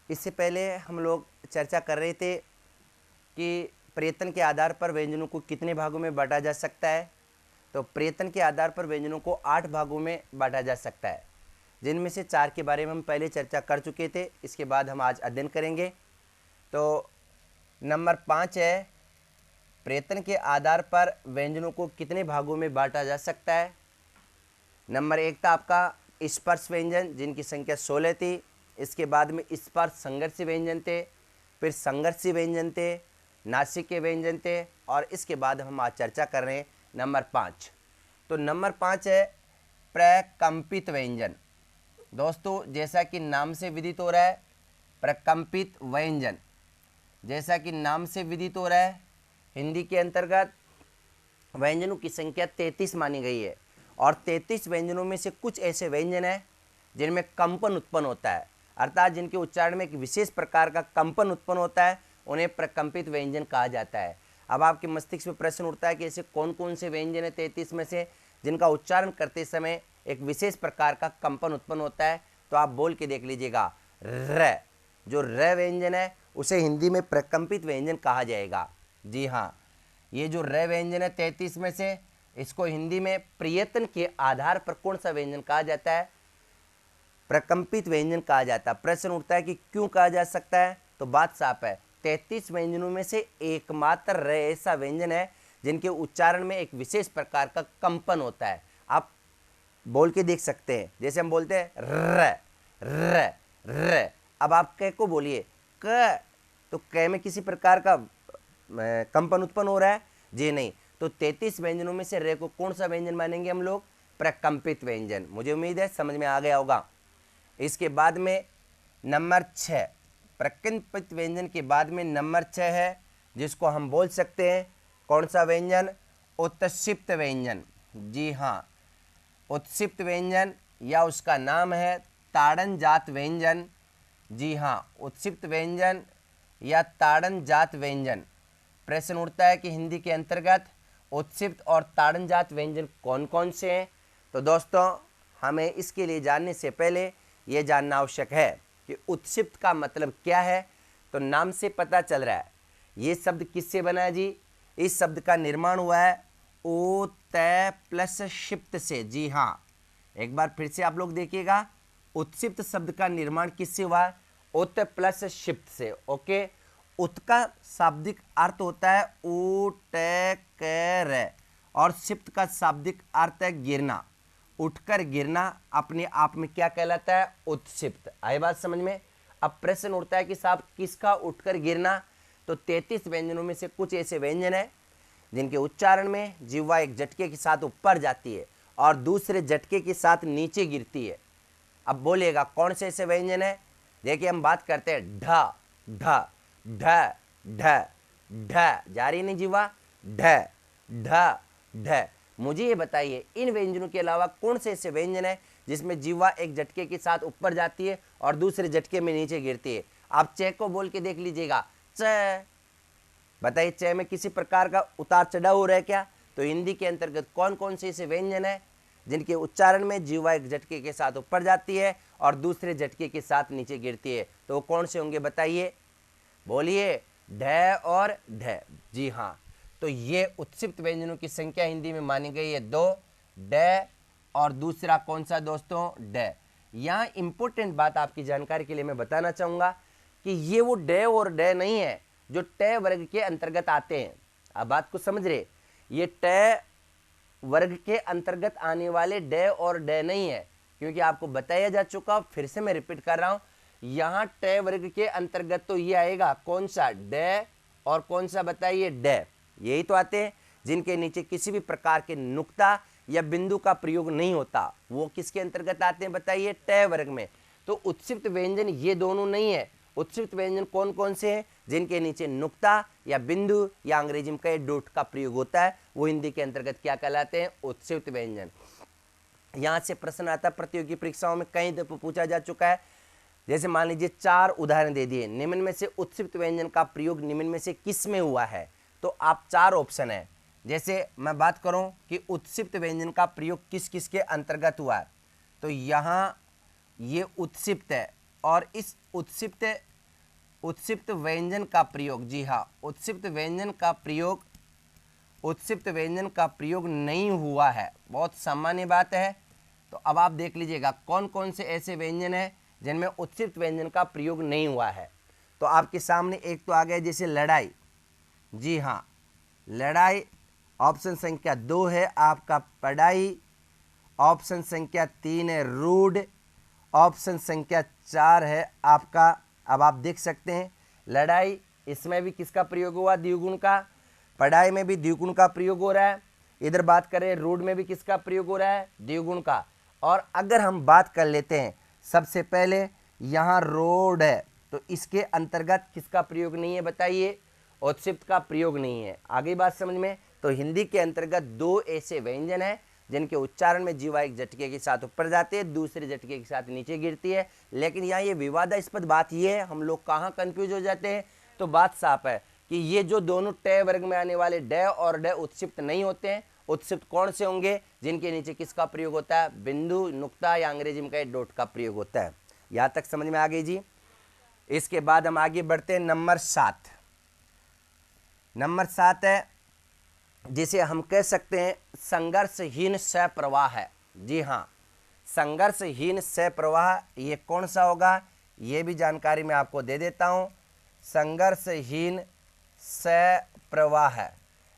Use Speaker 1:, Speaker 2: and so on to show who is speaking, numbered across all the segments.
Speaker 1: इससे पहले हम लोग चर्चा कर रहे थे कि प्रयत्न के आधार पर व्यंजनों को कितने भागों में बांटा जा सकता है। तो प्रयत्न के आधार पर व्यंजनों को 8 भागों में बांटा जा सकता है, जिनमें से 4 के बारे में हम पहले चर्चा कर चुके थे। इसके बाद हम आज अध्ययन करेंगे। तो नंबर 5 है, प्रयत्न के आधार पर व्यंजनों को कितने भागों में बांटा जा सकता है। नंबर 1 था आपका स्पर्श व्यंजन, जिनकी संख्या 16 थी। इसके बाद में स्पर्श संघर्षी व्यंजन थे, फिर संघर्षी व्यंजन थे, नासिकीय व्यंजन थे, और इसके बाद हम आज चर्चा कर रहे हैं नंबर 5। तो नंबर 5 है प्रकंपित व्यंजन। दोस्तों, जैसा कि नाम से विदित हो रहा है, प्रकंपित व्यंजन जैसा कि नाम से विदित हो रहा है, हिंदी के अंतर्गत व्यंजनों की संख्या 33 मानी गई है। और 33 व्यंजनों में से कुछ ऐसे व्यंजन हैं जिनमें कंपन उत्पन्न होता है, अर्थात जिनके उच्चारण में एक विशेष प्रकार का कंपन उत्पन्न होता है, उन्हें प्रकंपित व्यंजन कहा जाता है। अब आपके मस्तिष्क में प्रश्न उठता है कि ऐसे कौन कौन से व्यंजन है 33 में से जिनका उच्चारण करते समय एक विशेष प्रकार का कंपन उत्पन्न होता है। तो आप बोल के देख लीजिएगा, र, जो र व्यंजन है उसे हिंदी में प्रकंपित व्यंजन कहा जाएगा। जी हाँ, ये जो र व्यंजन है 33 में से, इसको हिंदी में प्रयत्न के आधार पर कौन सा व्यंजन कहा जाता है? प्रकंपित व्यंजन कहा जाता है। प्रश्न उठता है कि क्यों कहा जा सकता है? तो बात साफ है, 33 व्यंजनों में से एकमात्र र ऐसा व्यंजन है जिनके उच्चारण में एक विशेष प्रकार का कंपन होता है। आप बोल के देख सकते हैं, जैसे हम बोलते हैं र र र। अब आप क को बोलिए क, तो क में किसी प्रकार का कंपन उत्पन्न हो रहा है? जी नहीं। तो 33 व्यंजनों में से र को कौन सा व्यंजन मानेंगे हम लोग? प्रकंपित व्यंजन। मुझे उम्मीद है समझ में आ गया होगा। इसके बाद में नंबर 6, प्रकंपित व्यंजन के बाद में नंबर 6 है, जिसको हम बोल सकते हैं कौन सा व्यंजन? उत्क्षिप्त व्यंजन। जी हाँ, उत्क्षिप्त व्यंजन या उसका नाम है ताड़न जात व्यंजन। जी हाँ, उत्क्षिप्त व्यंजन या ताड़न जात व्यंजन। प्रश्न उठता है कि हिंदी के अंतर्गत उत्क्षिप्त और ताड़न जात व्यंजन कौन कौन से हैं? तो दोस्तों, हमें इसके लिए जानने से पहले ये जानना आवश्यक है कि उत्क्षिप्त का मतलब क्या है। तो नाम से पता चल रहा है ये शब्द किससे बना है जी? इस शब्द का निर्माण हुआ है ओ तय प्लस क्षिप्त से। जी हाँ, एक बार फिर से आप लोग देखिएगा, उत्क्षिप्त शब्द का निर्माण किससे हुआ है? उत प्लस क्षिप्त से। ओके, उत का शाब्दिक अर्थ होता है ऊट कर, और क्षिप्त का शाब्दिक अर्थ है गिरना। उठकर गिरना अपने आप में क्या कहलाता है? उत्क्षिप्त। आई बात समझ में? अब प्रश्न उठता है कि साहब किसका उठकर गिरना? तो 33 व्यंजनों में से कुछ ऐसे व्यंजन है जिनके उच्चारण में जिह्वा एक झटके के साथ ऊपर जाती है और दूसरे झटके के साथ नीचे गिरती है। अब बोलिएगा कौन से ऐसे व्यंजन है? देखिए, हम बात करते हैं ढ ढ ढ ढ ढ, जा रही नहीं जिह्वा, ढ ढ ढ। मुझे ये बताइए, इन व्यंजनों के अलावा कौन से ऐसे व्यंजन है जिसमें जिह्वा एक झटके के साथ ऊपर जाती है और दूसरे झटके में नीचे गिरती है? आप च को बोल के देख लीजिएगा, च। बताइए, च में किसी प्रकार का उतार चढ़ाव हो रहा है क्या? तो हिंदी के अंतर्गत कौन कौन से ऐसे व्यंजन है जिनके उच्चारण में जिह्वा एक झटके के साथ ऊपर जाती है और दूसरे झटके के साथ नीचे गिरती है? तो वो कौन से होंगे बताइए, बोलिए। ढ और ढ। जी हाँ, तो ये उत्क्षिप्त व्यंजनों की संख्या हिंदी में मानी गई है 2, ड और दूसरा कौन सा दोस्तों? ड। यहाँ इंपॉर्टेंट बात आपकी जानकारी के लिए मैं बताना चाहूँगा कि ये वो ड और ड नहीं है जो ट वर्ग के अंतर्गत आते हैं। अब बात को समझ रहे, ये ट वर्ग के अंतर्गत आने वाले ड और ड नहीं है, क्योंकि आपको बताया जा चुका। फिर से मैं रिपीट कर रहा हूँ, यहाँ ट वर्ग के अंतर्गत तो ये आएगा कौन सा? ड। और कौन सा बताइए? ड। यही तो आते हैं जिनके नीचे किसी भी प्रकार के नुक्ता या बिंदु का प्रयोग नहीं होता। वो किसके अंतर्गत आते हैं बताइए? ट वर्ग में। तो उत्क्षिप्त व्यंजन ये दोनों नहीं है। उत्क्षिप्त व्यंजन कौन कौन से हैं? जिनके नीचे नुक्ता या बिंदु या अंग्रेजी में कहे डॉट का प्रयोग होता है, वो हिंदी के अंतर्गत क्या कहलाते हैं? उत्क्षिप्त व्यंजन। यहाँ से प्रश्न आता है, प्रतियोगी परीक्षाओं में कई दफे पूछा जा चुका है। जैसे मान लीजिए 4 उदाहरण दे दिए, निम्न में से उत्क्षिप्त व्यंजन का प्रयोग निम्न में से किस में हुआ है? तो आप 4 ऑप्शन है। जैसे मैं बात करूं कि उत्क्षिप्त व्यंजन का प्रयोग किस किस के अंतर्गत हुआ है, तो यहाँ ये उत्क्षिप्त है और इस उत्क्षिप्त उत्क्षिप्त व्यंजन का प्रयोग, जी हाँ, उत्क्षिप्त व्यंजन का प्रयोग नहीं हुआ है, बहुत सामान्य बात है। तो अब आप देख लीजिएगा कौन कौन से ऐसे व्यंजन हैं जिनमें उत्क्षिप्त व्यंजन का प्रयोग नहीं हुआ है। तो आपके सामने एक तो आ गया जैसे लड़ाई, जी हाँ, लड़ाई। ऑप्शन संख्या 2 है आपका पढ़ाई। ऑप्शन संख्या 3 है रूड। ऑप्शन संख्या 4 है आपका, अब आप देख सकते हैं लड़ाई, इसमें भी किसका प्रयोग हुआ, द्विगुण का। पढ़ाई में भी द्विगुण का प्रयोग हो रहा है। इधर बात करें रूड में भी किसका प्रयोग हो रहा है, द्विगुण का। और अगर हम बात कर लेते हैं सबसे पहले यहाँ रोड है, तो इसके अंतर्गत किसका प्रयोग नहीं है बताइए, उत्क्षिप्त का प्रयोग नहीं है। आगे बात समझ में। तो हिंदी के अंतर्गत 2 ऐसे व्यंजन हैं जिनके उच्चारण में जीवा एक झटके के साथ ऊपर जाती है, दूसरे झटके के साथ नीचे गिरती है। लेकिन यहाँ ये विवादास्पद बात ये है, हम लोग कहाँ कंफ्यूज हो जाते हैं। तो बात साफ है कि ये जो दोनों ट वर्ग में आने वाले ड और ड उत्क्षिप्त नहीं होते हैं। उत्क्षिप्त कौन से होंगे, जिनके नीचे किसका प्रयोग होता है, बिंदु, नुक्ता या अंग्रेजी में कहे डॉट का प्रयोग होता है। यहाँ तक समझ में आ गई जी। इसके बाद हम आगे बढ़ते हैं नंबर 7। नंबर 7 है जिसे हम कह सकते हैं संघर्षहीन सप्रवाह है। जी हाँ, संघर्षहीन सप्रवाह ये कौन सा होगा, ये भी जानकारी मैं आपको दे देता हूँ। संघर्षहीन सप्रवाह है,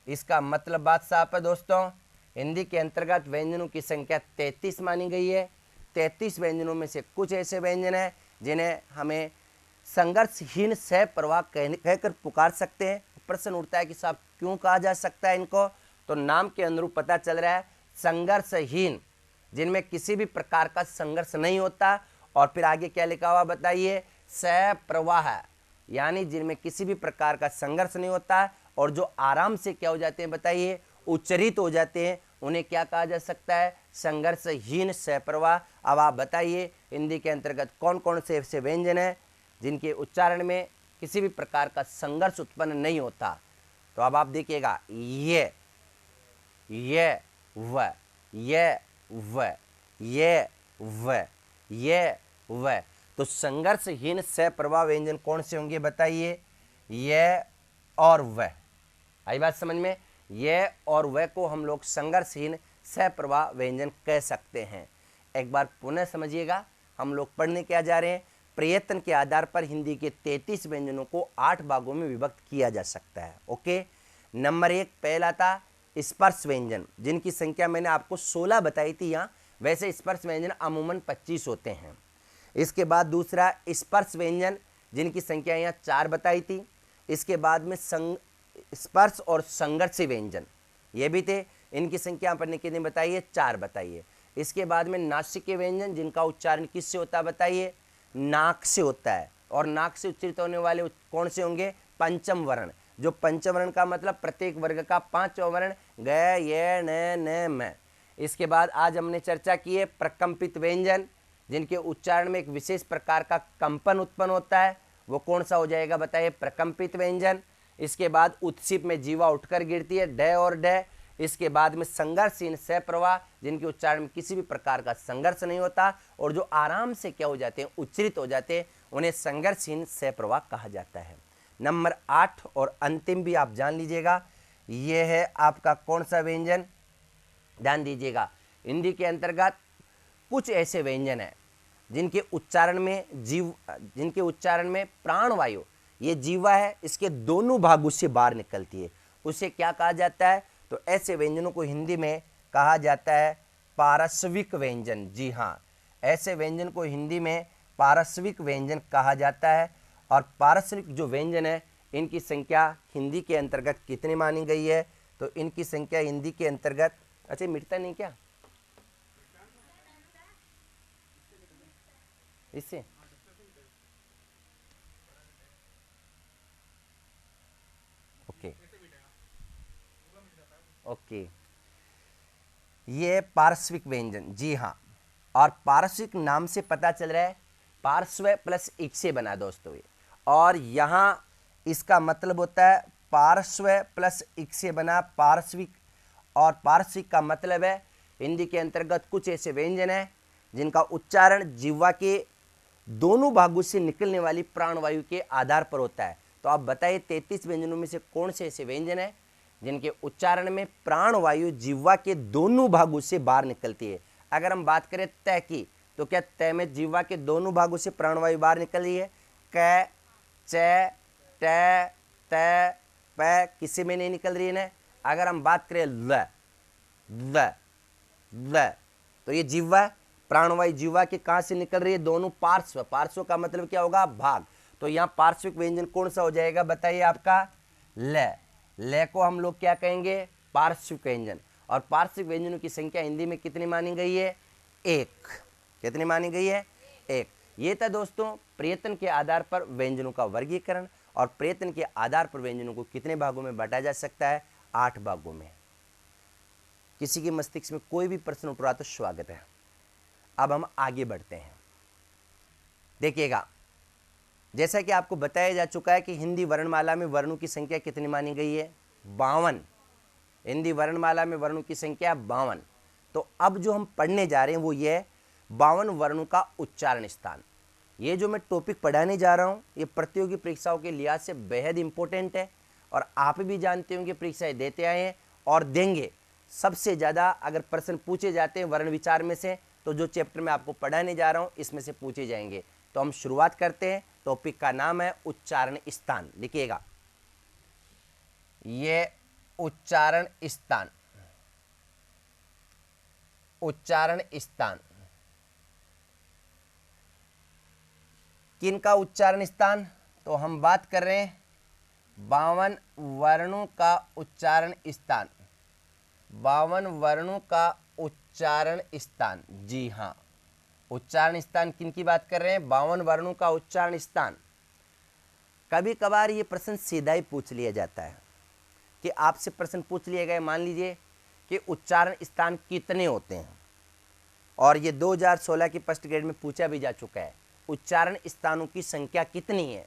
Speaker 1: इसका मतलब बात साफ है दोस्तों। हिंदी के अंतर्गत व्यंजनों की संख्या 33 मानी गई है। 33 व्यंजनों में से कुछ ऐसे व्यंजन हैं जिन्हें हमें संघर्षहीन सप्रवाह कहकर पुकार सकते हैं। प्रश्न उठता है कि साहब क्यों कहा जा सकता है इनको, तो नाम के अनुरूप पता चल रहा है संघर्षहीन, जिनमें किसी भी प्रकार का संघर्ष नहीं होता। और फिर आगे क्या लिखा हुआ बताइए, सप्रवाह, यानी जिनमें किसी भी प्रकार का संघर्ष नहीं होता और जो आराम से क्या हो जाते हैं बताइए, उच्चरित हो जाते हैं, उन्हें क्या कहा जा सकता है, संघर्षहीन सप्रवाह। अब आप बताइए हिंदी के अंतर्गत कौन कौन से ऐसे व्यंजन हैं जिनके उच्चारण में किसी भी प्रकार का संघर्ष उत्पन्न नहीं होता। तो अब आप देखिएगा ये व, ये व। तो संघर्षहीन सप्रवाह व्यंजन कौन से होंगे बताइए, ये और व। आई बात समझ में। ये और व को हम लोग संघर्षहीन सप्रवाह व्यंजन कह सकते हैं। एक बार पुनः समझिएगा, हम लोग पढ़ने क्या जा रहे हैं, प्रयत्न के आधार पर हिंदी के 33 व्यंजनों को 8 भागों में विभक्त किया जा सकता है। ओके। नंबर 1 पहला था स्पर्श व्यंजन, जिनकी संख्या मैंने आपको 16 बताई थी यहाँ, वैसे स्पर्श व्यंजन अमूमन 25 होते हैं। इसके बाद दूसरा स्पर्श व्यंजन, जिनकी संख्या यहाँ 4 बताई थी। इसके बाद में स्पर्श और संघर्ष व्यंजन ये भी थे, इनकी संख्या पर कितनी बताइए, 4 बताइए। इसके बाद में नासिक व्यंजन, जिनका उच्चारण किससे होता है बताइए, नाक से होता है। और नाक से उच्चरित होने वाले कौन से होंगे, पंचम वर्ण। जो पंचम वर्ण का मतलब प्रत्येक वर्ग का 5वां वर्ण, ग, ये, न, म। इसके बाद आज हमने चर्चा की है प्रकंपित व्यंजन, जिनके उच्चारण में एक विशेष प्रकार का कंपन उत्पन्न होता है, वो कौन सा हो जाएगा बताइए, प्रकंपित व्यंजन। इसके बाद उत्क्षिप में जीवा उठकर गिरती है, ड और ड। इसके बाद में संघर्षहीन सप्रवाह, जिनके उच्चारण में किसी भी प्रकार का संघर्ष नहीं होता और जो आराम से क्या हो जाते हैं, उच्चरित हो जाते हैं, उन्हें संघर्षहीन सप्रवाह कहा जाता है। नंबर 8 और अंतिम भी आप जान लीजिएगा, ये है आपका कौन सा व्यंजन, ध्यान दीजिएगा। हिंदी के अंतर्गत कुछ ऐसे व्यंजन हैं जिनके उच्चारण में प्राणवायु, ये जीवा है, इसके दोनों भागों से बाहर निकलती है, उसे क्या कहा जाता है, तो ऐसे व्यंजनों को हिंदी में कहा जाता है पारस्विक व्यंजन। जी हाँ, ऐसे व्यंजन को हिंदी में पारस्विक व्यंजन कहा जाता है। और पारस्विक जो व्यंजन है, इनकी संख्या हिंदी के अंतर्गत कितनी मानी गई है, तो इनकी संख्या हिंदी के अंतर्गत, अच्छा मिटता नहीं क्या इससे, ओके, ये पार्श्विक व्यंजन, जी हाँ। और पार्श्विक नाम से पता चल रहा है पार्श्व प्लस इक से बना दोस्तों ये, और यहाँ इसका मतलब होता है पार्श्व प्लस इक से बना पार्श्विक। और पार्श्विक का मतलब है हिंदी के अंतर्गत कुछ ऐसे व्यंजन हैं जिनका उच्चारण जिह्वा के दोनों भागों से निकलने वाली प्राणवायु के आधार पर होता है। तो आप बताइए 33 व्यंजनों में से कौन से ऐसे व्यंजन हैं जिनके उच्चारण में प्राणवायु जिह्वा के दोनों भागों से बाहर निकलती है। अगर हम बात करें तय की, तो क्या तय में जिह्वा के दोनों भागों से प्राणवायु बाहर निकल रही है? क, च, ट, त, प किसी में नहीं निकल रही है ना। अगर हम बात करें ल, तो ये जिह्वा, प्राणवायु जिह्वा के कहां से निकल रही है? दोनों पार्श्व। पार्श्व का मतलब क्या होगा? भाग। तो यहां पार्श्विक व्यंजन कौन सा हो जाएगा बताइए आपका? ल। ल को हम लोग क्या कहेंगे? पार्श्विक व्यंजन। और पार्श्विक व्यंजनों की संख्या हिंदी में कितनी मानी गई है? एक। कितनी मानी गई है? एक। ये था दोस्तों प्रयत्न के आधार पर व्यंजनों का वर्गीकरण। और प्रयत्न के आधार पर व्यंजनों को कितने भागों में बांटा जा सकता है? 8 भागों में। किसी के मस्तिष्क में कोई भी प्रश्न उठ रहा तो स्वागत है। अब हम आगे बढ़ते हैं। देखिएगा, जैसा कि आपको बताया जा चुका है कि हिंदी वर्णमाला में वर्णों की संख्या कितनी मानी गई है? 52। हिंदी वर्णमाला में वर्णों की संख्या 52। तो अब जो हम पढ़ने जा रहे हैं वो ये 52 वर्णों का उच्चारण स्थान। ये जो मैं टॉपिक पढ़ाने जा रहा हूँ ये प्रतियोगी परीक्षाओं के लिहाज से बेहद इंपॉर्टेंट है। और आप भी जानते होंगे परीक्षाएं देते आए हैं और देंगे। सबसे ज़्यादा अगर प्रश्न पूछे जाते हैं वर्ण विचार में से, तो जो चैप्टर में आपको पढ़ाने जा रहा हूँ इसमें से पूछे जाएंगे। तो हम शुरुआत करते हैं। टॉपिक का नाम है उच्चारण स्थान। लिखिएगा, ये उच्चारण स्थान। उच्चारण स्थान किन का उच्चारण स्थान? तो हम बात कर रहे हैं 52 वर्णों का उच्चारण स्थान। 52 वर्णों का उच्चारण स्थान। जी हाँ, उच्चारण स्थान किन की बात कर रहे हैं? 52 वर्णों का उच्चारण स्थान। कभी कभार ये प्रश्न सीधा ही पूछ लिया जाता है कि आपसे प्रश्न पूछ लिया गया, मान लीजिए कि उच्चारण स्थान कितने होते हैं, और ये 2016 की फर्स्ट ग्रेड में पूछा भी जा चुका है, उच्चारण स्थानों की संख्या कितनी है?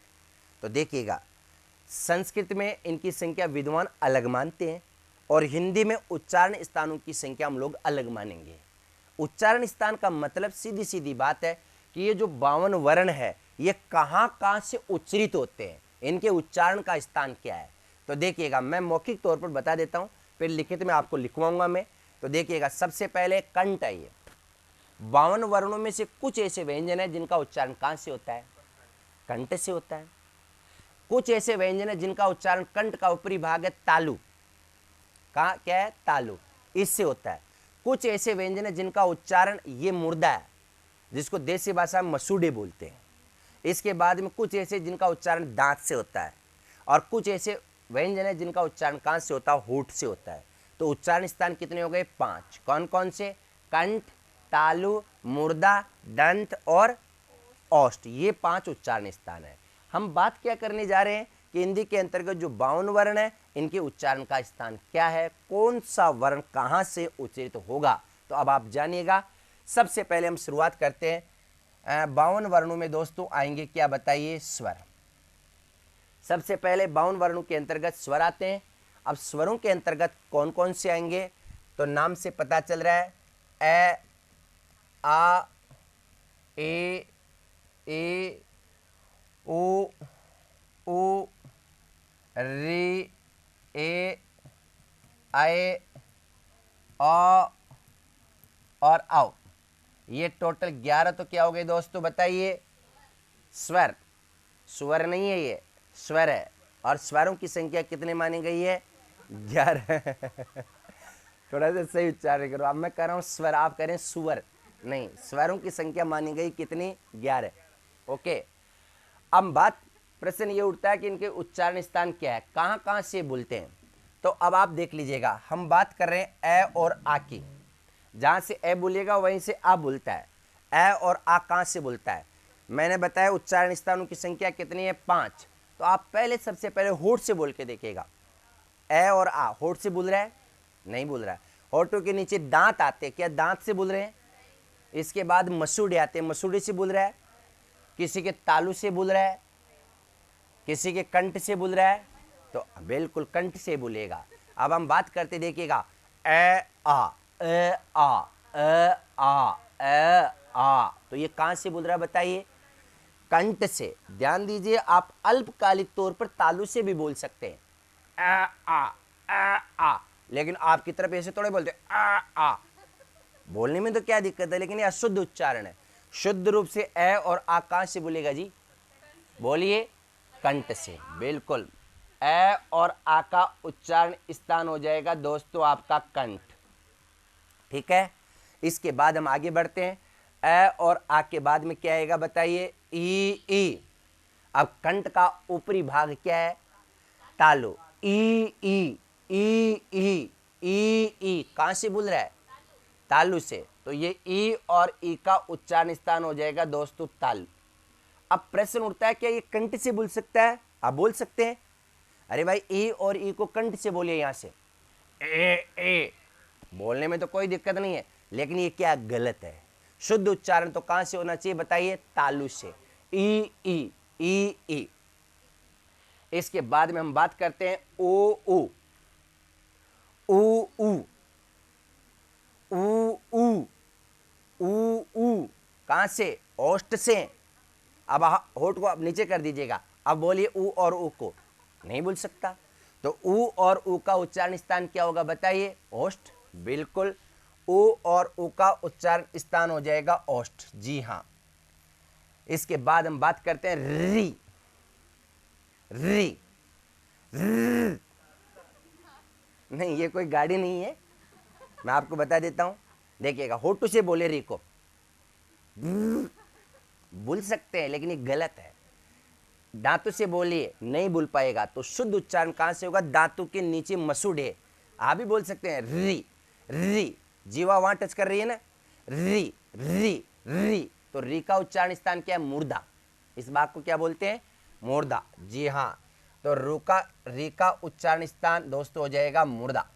Speaker 1: तो देखिएगा, संस्कृत में इनकी संख्या विद्वान अलग मानते हैं और हिंदी में उच्चारण स्थानों की संख्या हम लोग अलग मानेंगे। उच्चारण स्थान का मतलब सीधी सीधी बात है कि ये जो 52 वर्ण है ये कहाँ कहाँ से उच्चरित होते हैं, इनके उच्चारण का स्थान क्या है। तो देखिएगा, मैं मौखिक तौर पर बता देता हूँ, फिर लिखित में आपको लिखवाऊंगा मैं। तो देखिएगा, सबसे पहले कंठ है। ये 52 वर्णों में से कुछ ऐसे व्यंजन है जिनका उच्चारण कहाँ से होता है? कंठ से होता है। कुछ ऐसे व्यंजन है जिनका उच्चारण कंठ का ऊपरी भाग है तालु। कहाँ क्या है? तालु, इससे होता है। कुछ ऐसे व्यंजन है जिनका उच्चारण ये मुर्दा है, जिसको देसी भाषा में मसूड़े बोलते हैं। इसके बाद में कुछ ऐसे जिनका उच्चारण दांत से होता है, और कुछ ऐसे व्यंजन है जिनका उच्चारण कहाँ से होता है? होठ से होता है। तो उच्चारण स्थान कितने हो गए? 5। कौन कौन से? कंठ, तालु, मुर्दा, दंत और औष्ठ। ये 5 उच्चारण स्थान है। हम बात क्या करने जा रहे हैं कि हिंदी के अंतर्गत जो 52 वर्ण है इनके उच्चारण का स्थान क्या है, कौन सा वर्ण कहाँ से उच्चारित होगा। तो अब आप जानिएगा। सबसे पहले हम शुरुआत करते हैं। 52 वर्णों में दोस्तों आएंगे क्या बताइए? स्वर। सबसे पहले 52 वर्णों के अंतर्गत स्वर आते हैं। अब स्वरों के अंतर्गत कौन कौन से आएंगे? तो नाम से पता चल रहा है, ए, आ, ए, ओ, रे, ए, आए, आ और आओ। ये टोटल 11 तो क्या हो गए दोस्तों बताइए? स्वर। स्वर नहीं है, ये स्वर है। और स्वरों की संख्या कितने मानी गई है? 11। थोड़ा सा सही उच्चारण करो। अब मैं कह रहा हूँ स्वर, आप कह रहे हैं सुवर। नहीं, स्वरों की संख्या मानी गई कितनी? 11। ओके। अब बात, प्रश्न ये उठता है कि इनके उच्चारण स्थान क्या है, कहाँ कहाँ से बोलते हैं। तो अब आप देख लीजिएगा, हम बात कर रहे हैं ए और आ की। जहाँ से ए बोलिएगा वहीं से आ बोलता है। ए और आ कहाँ से बोलता है? मैंने बताया उच्चारण स्थानों की संख्या कितनी है? 5। तो आप पहले सबसे पहले होठ से बोल के देखिएगा। ए और आ होठ से बोल रहा है? नहीं बोल रहा है। होठों के नीचे दांत आते, क्या दांत से बोल रहे हैं? इसके बाद मसूड़े आते, मसूड़े से बोल रहा है। किसी के तालु से बोल रहा है, किसी के कंठ से बोल रहा है, तो बिल्कुल कंठ से बोलेगा। अब हम बात करते देखिएगा, ए आ, ए आ, ए आ, ए आ, तो ये कहाँ से बोल रहा है बताइए? कंठ से। ध्यान दीजिए, आप अल्पकालिक तौर पर तालु से भी बोल सकते हैं, आ, लेकिन आपकी तरफ ऐसे थोड़े बोलते आ। बोलने में तो क्या दिक्कत है, लेकिन ये अशुद्ध उच्चारण है। शुद्ध रूप से ए और आ कहां से बोलेगा जी? बोलिए, कंठ से। बिल्कुल, ए और आ का उच्चारण स्थान हो जाएगा दोस्तों आपका कंठ। ठीक है, इसके बाद हम आगे बढ़ते हैं। ए और आ के बाद में क्या आएगा बताइए? ई। अब कंठ का ऊपरी भाग क्या है? तालु। ई। कहां से बोल रहा है? तालु से। तो ये ई और ई का उच्चारण स्थान हो जाएगा दोस्तों तालु। अब प्रश्न उठता है, क्या ये कंठ से बोल सकता है? आप बोल सकते हैं। अरे भाई, ए और ई को कंठ से बोलिए, यहां से ए। बोलने में तो कोई दिक्कत नहीं है, लेकिन ये क्या गलत है। शुद्ध उच्चारण तो कहां से होना चाहिए बताइए? तालु से। ई। इसके बाद में हम बात करते हैं ओ ऊ। कहां से? ओष्ठ से। अब होठ को अब नीचे कर दीजिएगा। अब बोलिए ऊ और ऊ को। नहीं बोल सकता, तो ऊ और ऊ का उच्चारण स्थान क्या होगा बताइए? ओष्ठ। बिल्कुल, ऊ और ऊ का उच्चारण स्थान हो जाएगा ओष्ठ। जी हां। इसके बाद हम बात करते हैं री। नहीं, ये कोई गाड़ी नहीं है, मैं आपको बता देता हूं। देखिएगा, होठों से बोले री को। बोल सकते हैं, लेकिन ये गलत है। दांतों से बोलिए, नहीं बोल पाएगा। तो शुद्ध उच्चारण कहां से होगा? दांतों के नीचे मसूड़ है। आप भी बोल सकते हैं री। जीवा वहां टच कर रही है ना, री। तो री का उच्चारण स्थान क्या है? मूर्धा। इस भाग को क्या बोलते हैं? मूर्धा। जी हां, तो री का उच्चारण स्थान दोस्तों हो जाएगा मूर्धा।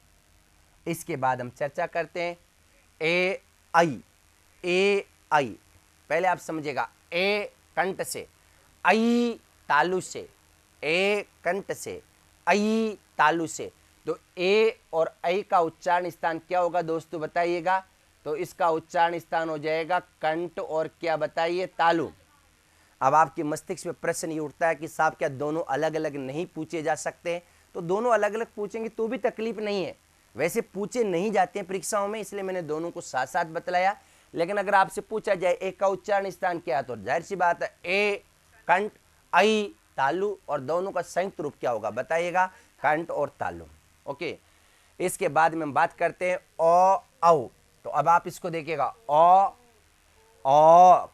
Speaker 1: इसके बाद हम चर्चा करते हैं ए आई। पहले आप समझिएगा, ए कंठ से, आई तालु से। ए कंठ से, आई तालु से। तो ए और आई का उच्चारण स्थान क्या होगा दोस्तों बताइएगा? तो इसका उच्चारण स्थान हो जाएगा कंठ और क्या बताइए? तालु। अब आपके मस्तिष्क में प्रश्न ये उठता है कि साहब क्या दोनों अलग अलग नहीं पूछे जा सकते? तो दोनों अलग अलग पूछेंगे तो भी तकलीफ नहीं है। वैसे पूछे नहीं जाते हैं परीक्षाओं में, इसलिए मैंने दोनों को साथ साथ बतलाया। लेकिन अगर आपसे पूछा जाए एक का उच्चारण स्थान क्या है, तो जाहिर सी बात है ए कंठ, आई तालु, और दोनों का संयुक्त रूप क्या होगा बताइएगा? कंठ और तालु। ओके, इसके बाद में हम बात करते हैं औ। तो अब आप इसको देखिएगा, ओ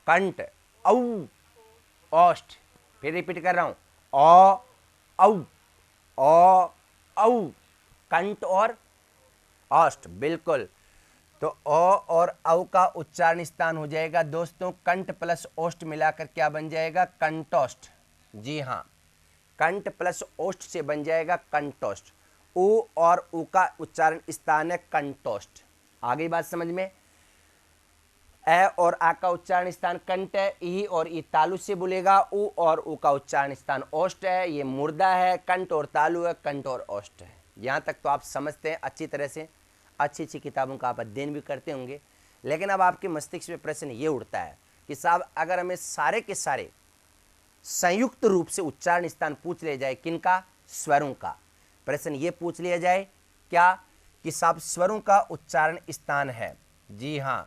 Speaker 1: कंठ, औ ओष्ठ। फिर रिपीट कर रहा हूं, औ कंठ और ओष्ठ। बिल्कुल, तो ओ और औ का उच्चारण स्थान हो जाएगा दोस्तों कंठ प्लस ओष्ठ मिलाकर क्या बन जाएगा? कंठोष्ठ। जी हां, कंठ प्लस ओष्ठ से बन जाएगा कंठोष्ठ। उ और उ का उच्चारण स्थान है कंठोष्ठ। आ गई बात समझ में? ए और आ का उच्चारण स्थान कंठ है, ई और ई तालु से बोलेगा। उ और उ का उच्चारण स्थान ओष्ठ है, ये मुर्दा है। कंठ और तालु है, कंठ और ओष्ठ है। यहां तक तो आप समझते हैं अच्छी तरह से, अच्छी किताबों का आप अध्ययन भी करते होंगे। लेकिन अब आपके मस्तिष्क में प्रश्न ये उठता है कि साहब अगर हमें सारे के सारे संयुक्त रूप से उच्चारण स्थान पूछ लिया जाए, किनका? स्वरों का। प्रश्न ये पूछ लिया जाए क्या कि साहब स्वरों का उच्चारण स्थान है? जी हां,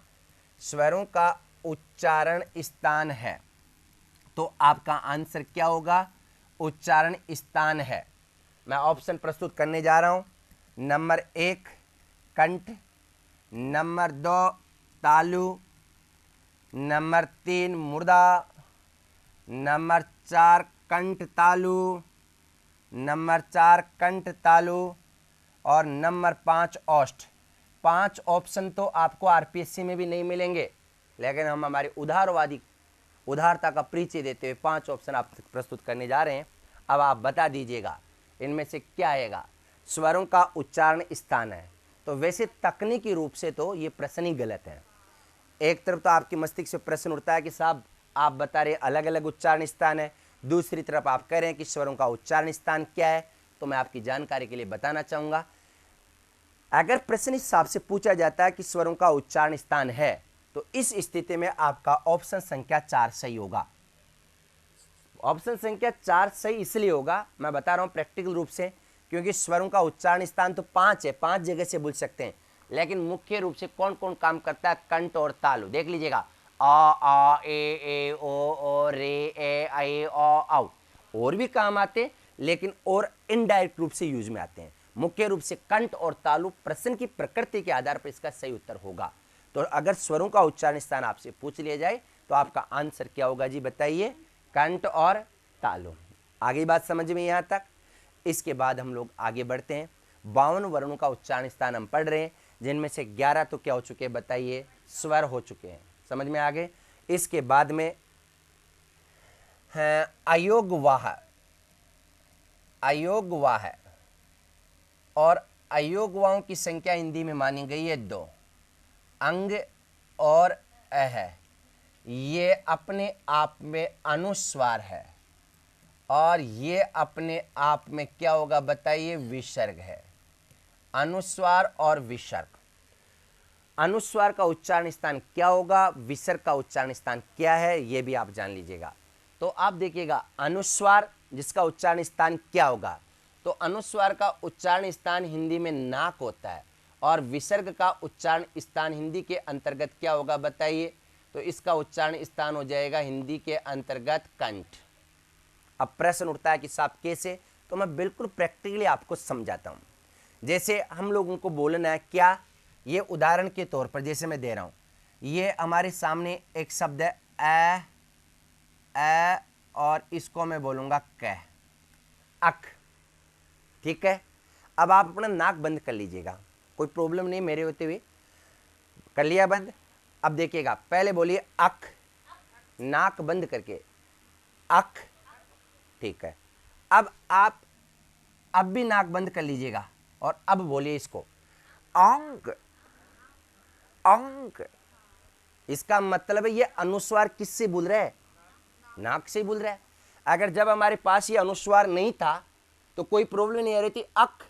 Speaker 1: स्वरों का उच्चारण स्थान है। तो आपका आंसर क्या होगा? उच्चारण स्थान है। मैं ऑप्शन प्रस्तुत करने जा रहा हूं। नंबर 1 कंठ, नंबर 2 तालु, नंबर 3 मुर्दा, नंबर 4 कंठ तालु, नंबर 4 कंठ तालु, और नंबर 5 ओष्ठ। 5 ऑप्शन तो आपको आरपीएससी में भी नहीं मिलेंगे, लेकिन हम हमारी उदारता का परिचय देते हुए 5 ऑप्शन आप प्रस्तुत करने जा रहे हैं। अब आप बता दीजिएगा इनमें से क्या आएगा? स्वरों का उच्चारण स्थान है। तो वैसे तकनीकी रूप से तो ये प्रश्न ही गलत है। एक तरफ तो आपके मस्तिष्क से प्रश्न उठता है कि साहब आप बता रहे अलग अलग उच्चारण स्थान है, दूसरी तरफ आप कह रहे हैं कि स्वरों का उच्चारण स्थान क्या है। तो मैं आपकी जानकारी के लिए बताना चाहूंगा, अगर प्रश्न इस हिसाब से पूछा जाता है कि स्वरों का उच्चारण स्थान है, तो इस स्थिति में आपका ऑप्शन संख्या 4 सही होगा। ऑप्शन संख्या 4 सही इसलिए होगा, मैं बता रहा हूँ प्रैक्टिकल रूप से, क्योंकि स्वरों का उच्चारण स्थान तो 5 है, 5 जगह से बोल सकते हैं, लेकिन मुख्य रूप से कौन कौन काम करता है, कंठ और तालु। देख लीजिएगा, आ ए ओ रे ए ऐ ओ औ, और भी काम आते, लेकिन और इनडायरेक्ट रूप से यूज में आते हैं। मुख्य रूप से कंठ और तालु प्रश्न की प्रकृति के आधार पर इसका सही उत्तर होगा। तो अगर स्वरों का उच्चारण स्थान आपसे पूछ लिया जाए तो आपका आंसर क्या होगा जी, बताइए, कंठ और तालु। आगे बात समझ में यहाँ तक। इसके बाद हम लोग आगे बढ़ते हैं। 52 वर्णों का उच्चारण स्थान हम पढ़ रहे हैं, जिनमें से 11 तो क्या हो चुके हैं, बताइए, स्वर हो चुके हैं। समझ में आ गए। इसके बाद में है अयोगवाह, अयोगवाह, और अयोगवाहों की संख्या हिंदी में मानी गई है 2। अंग और अह, ये अपने आप में अनुस्वार है, और ये अपने आप में क्या होगा, बताइए, विसर्ग है। अनुस्वार और विसर्ग। अनुस्वार का उच्चारण स्थान क्या होगा, विसर्ग का उच्चारण स्थान क्या है, ये भी आप जान लीजिएगा। तो आप देखिएगा, अनुस्वार जिसका उच्चारण स्थान क्या होगा, तो अनुस्वार का उच्चारण स्थान हिंदी में नाक होता है, और विसर्ग का उच्चारण स्थान हिंदी के अंतर्गत क्या होगा, बताइए। तो इसका उच्चारण स्थान हो जाएगा हिंदी के अंतर्गत कंठ। अब प्रश्न उठता है कि साहब कैसे, तो मैं बिल्कुल प्रैक्टिकली आपको समझाता हूँ। जैसे हम लोगों को बोलना है क्या, ये उदाहरण के तौर पर जैसे मैं दे रहा हूँ, ये हमारे सामने एक शब्द है ए, और इसको मैं बोलूँगा कह, अक, ठीक है। अब आप अपना नाक बंद कर लीजिएगा, कोई प्रॉब्लम नहीं, मेरे होते हुए कर लिया बंद। अब देखिएगा, पहले बोलिए अक, नाक बंद करके, अक, ठीक है। अब आप अब भी नाक बंद कर लीजिएगा, और अब बोलिए इसको अंक, अंक। इसका मतलब है ये अनुस्वार किससे बोल रहा है, नाक से बोल रहा है। अगर जब हमारे पास ये अनुस्वार नहीं था तो कोई प्रॉब्लम नहीं आ रही थी, अक,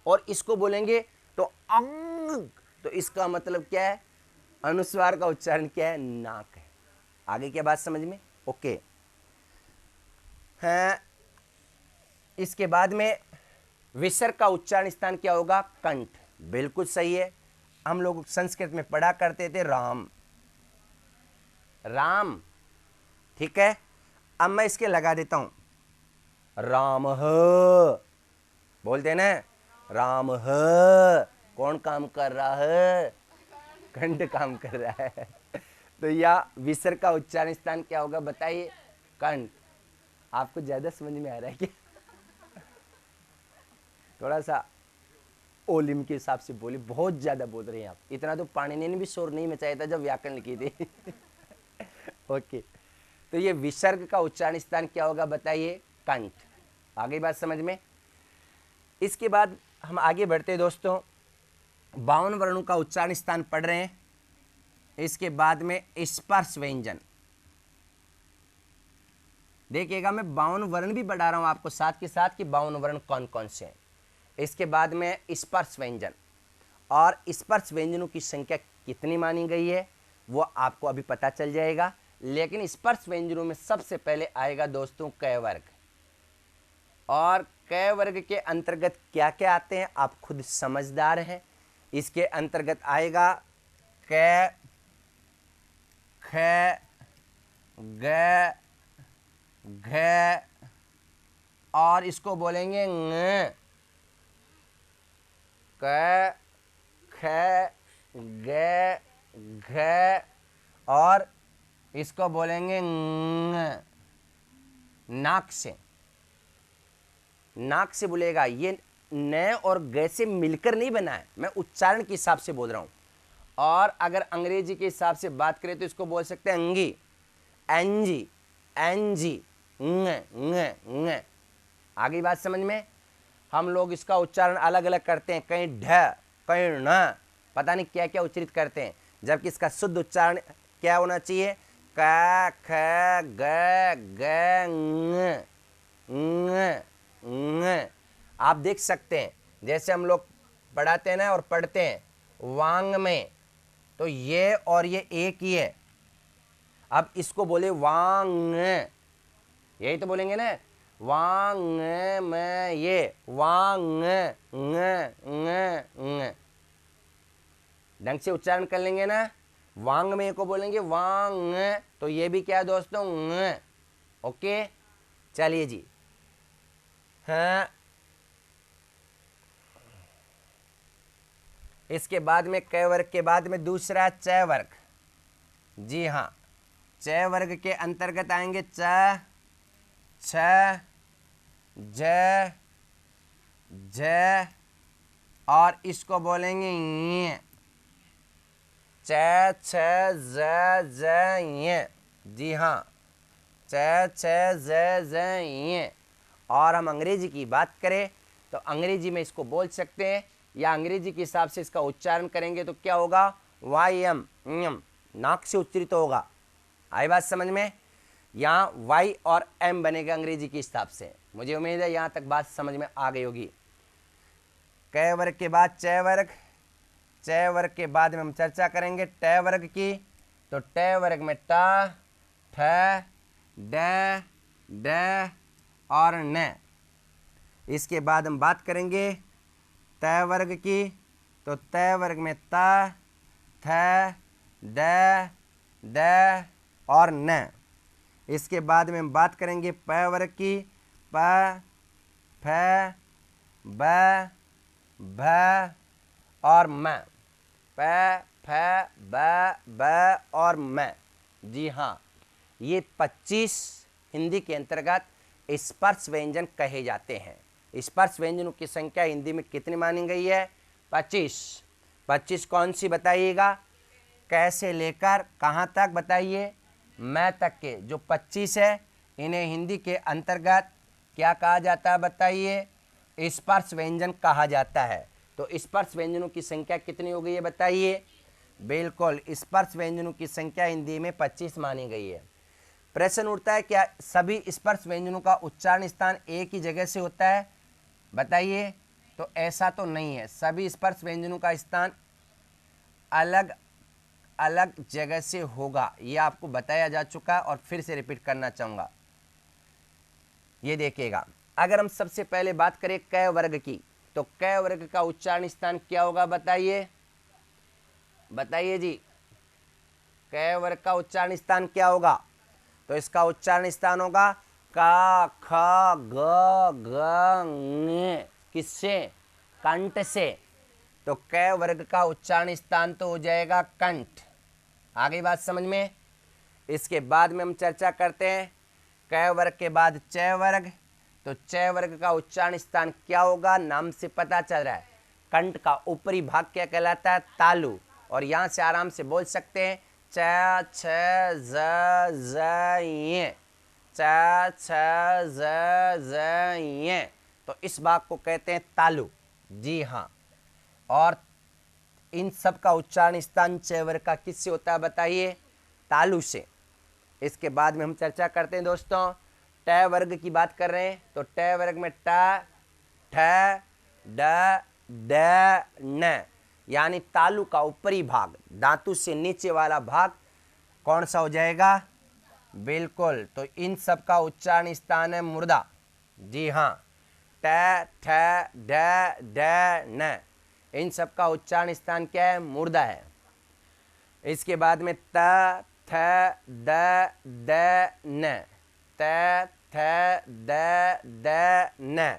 Speaker 1: और इसको बोलेंगे तो अंग, तो इसका मतलब क्या है, अनुस्वार का उच्चारण क्या है, नाक है। आगे क्या बात समझ में, ओके। हाँ, इसके बाद में विसर्ग का उच्चारण स्थान क्या होगा, कंठ, बिल्कुल सही है। हम लोग संस्कृत में पढ़ा करते थे राम, राम, ठीक है। अब मैं इसके लगा देता हूं, राम है, बोलते ना, राम है, कौन काम कर रहा है, कंठ काम कर रहा है। तो या विसर्ग का उच्चारण स्थान क्या होगा, बताइए, कंठ। आपको ज्यादा समझ में आ रहा है क्या, थोड़ा सा ओलिम के हिसाब से बोली, बहुत ज्यादा बोल रहे हैं आप। इतना तो पाणिनि ने भी शोर नहीं मचाया था जब व्याकरण लिखी थी। ओके, तो ये विसर्ग का उच्चारण स्थान क्या होगा, बताइए, कंठ। आगे बात समझ में। इसके बाद हम आगे बढ़ते हैं दोस्तों, 52 वर्णों का उच्चारण स्थान पढ़ रहे हैं। इसके बाद में स्पर्श व्यंजन, देखिएगा मैं 52 वर्ण भी बढ़ा रहा हूं आपको साथ के साथ कि 52 वर्ण कौन कौन से हैं। इसके बाद में स्पर्श व्यंजन, और स्पर्श व्यंजनों की संख्या कितनी मानी गई है वो आपको अभी पता चल जाएगा। लेकिन स्पर्श व्यंजनों में सबसे पहले आएगा दोस्तों क वर्ग, और क वर्ग के अंतर्गत क्या क्या आते हैं आप खुद समझदार हैं। इसके अंतर्गत आएगा क, ख, ग, घ, और इसको बोलेंगे ng, क, ख, ग, घ, और इसको बोलेंगे ng। नाक से, नाक से बोलेगा, ये न और ग से मिलकर नहीं बना है, मैं उच्चारण के हिसाब से बोल रहा हूं। और अगर अंग्रेजी के हिसाब से बात करें तो इसको बोल सकते हैं अंगी, एनजी, एनजी, ng। आगे बात समझ में। हम लोग इसका उच्चारण अलग अलग करते हैं, कहीं ढ, कहीं न, पता नहीं क्या क्या उच्चारित करते हैं, जबकि इसका शुद्ध उच्चारण क्या होना चाहिए, क, ख, ग, घ, ng। आप देख सकते हैं जैसे हम लोग पढ़ाते हैं ना और पढ़ते हैं वांग में, तो ये और ये एक ही है। अब इसको बोले वांग, यही तो बोलेंगे ना, वांग में ये, वांग ng ढंग से उच्चारण कर लेंगे ना। वांग में को बोलेंगे वांग, तो ये भी क्या है दोस्तों, ng। ओके, चलिए जी। हाँ, इसके बाद में क वर्ग के बाद में दूसरा च वर्ग। जी हाँ, च वर्ग के अंतर्गत आएंगे च, छ, ज, झ और इसको बोलेंगे य। च, छ, ज, ज, य। जी हाँ, च, छ, ज, ज, य। और हम अंग्रेजी की बात करें तो अंग्रेजी में इसको बोल सकते हैं, या अंग्रेजी के हिसाब से इसका उच्चारण करेंगे तो क्या होगा, वाई एम, नाक से उच्चरित होगा। आई बात समझ में? यहाँ वाई और एम बनेगा अंग्रेजी के हिसाब से। मुझे उम्मीद है यहाँ तक बात समझ में आ गई होगी। क वर्ग के बाद च वर्ग, च वर्ग के बाद में हम चर्चा करेंगे ट वर्ग की। तो ट वर्ग में ट, ठ, ड, ड और न। इसके बाद हम बात करेंगे त वर्ग की। तो त वर्ग में त, थ, द, द और न। इसके बाद में हम बात करेंगे प वर्ग की। प, फ, ब, भ और म। प, फ, ब और म। जी हाँ, ये 25 हिंदी के अंतर्गत स्पर्श व्यंजन कहे जाते हैं। स्पर्श व्यंजनों की संख्या हिंदी में कितनी मानी गई है, 25। 25 कौन सी बताइएगा, कैसे लेकर कहाँ तक बताइए, मैं तक के जो 25 है इन्हें हिंदी के अंतर्गत क्या कहा जाता है बताइए, स्पर्श व्यंजन कहा जाता है। तो स्पर्श व्यंजनों की संख्या कितनी हो गई है बताइए। बिल्कुल, स्पर्श व्यंजनों की संख्या हिंदी में 25 मानी गई है। प्रश्न उठता है, क्या सभी स्पर्श व्यंजनों का उच्चारण स्थान एक ही जगह से होता है बताइए। तो ऐसा तो नहीं है, सभी स्पर्श व्यंजनों का स्थान अलग अलग जगह से होगा। ये आपको बताया जा चुका और फिर से रिपीट करना चाहूँगा। ये देखिएगा, अगर हम सबसे पहले बात करें क वर्ग की, तो क वर्ग का उच्चारण स्थान क्या होगा बताइए, बताइए जी। क वर्ग का उच्चारण स्थान क्या होगा, तो इसका उच्चारण स्थान होगा का, ख, ग, घ, ङ। किससे, कंठ से। तो क वर्ग का उच्चारण स्थान तो हो जाएगा कंठ। आ गई बात समझ में। इसके बाद में हम चर्चा करते हैं क वर्ग के बाद च वर्ग। तो च वर्ग का उच्चारण स्थान क्या होगा, नाम से पता चल रहा है, कंठ का ऊपरी भाग क्या कहलाता है, तालु। और यहाँ से आराम से बोल सकते हैं च, छ, ज, य, च, छ, ज, य। तो इस भाग को कहते हैं तालु। जी हाँ, और इन सब का उच्चारण स्थान च वर्ग का किससे होता है बताइए, तालु से। इसके बाद में हम चर्चा करते हैं दोस्तों, ट वर्ग की बात कर रहे हैं। तो ट वर्ग में ट, ठ, ड, ड, न, यानी तालु का ऊपरी भाग, धातु से नीचे वाला भाग कौन सा हो जाएगा, बिल्कुल। तो इन सब का उच्चारण स्थान है मुर्दा। जी हाँ, ट, ठ, ड, ड, न, इन सब का उच्चारण स्थान क्या है, मुर्दा है। इसके बाद में त, थ, द, द, न, त, थ, द, द, न,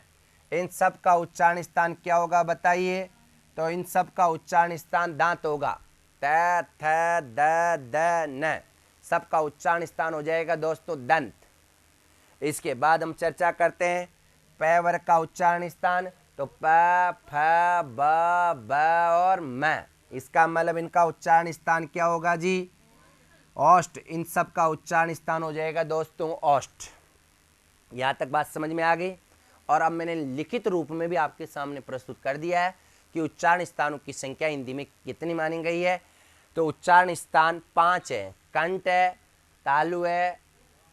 Speaker 1: इन सब का उच्चारण स्थान क्या होगा बताइए। तो इन सब का उच्चारण स्थान दांत होगा। त, थ, द, द, न, सब का उच्चारण स्थान हो जाएगा दोस्तों दंत। इसके बाद हम चर्चा करते हैं प वर्ग का उच्चारण स्थान। तो प, फ, ब और म, इसका मतलब इनका उच्चारण स्थान क्या होगा जी, ओष्ठ। इन सब का उच्चारण स्थान हो जाएगा दोस्तों ओष्ठ। यहाँ तक बात समझ में आ गई। और अब मैंने लिखित रूप में भी आपके सामने प्रस्तुत कर दिया है कि उच्चारण स्थानों की संख्या हिंदी में कितनी मानी गई है। तो उच्चारण स्थान 5 है, कंठ है, तालु है,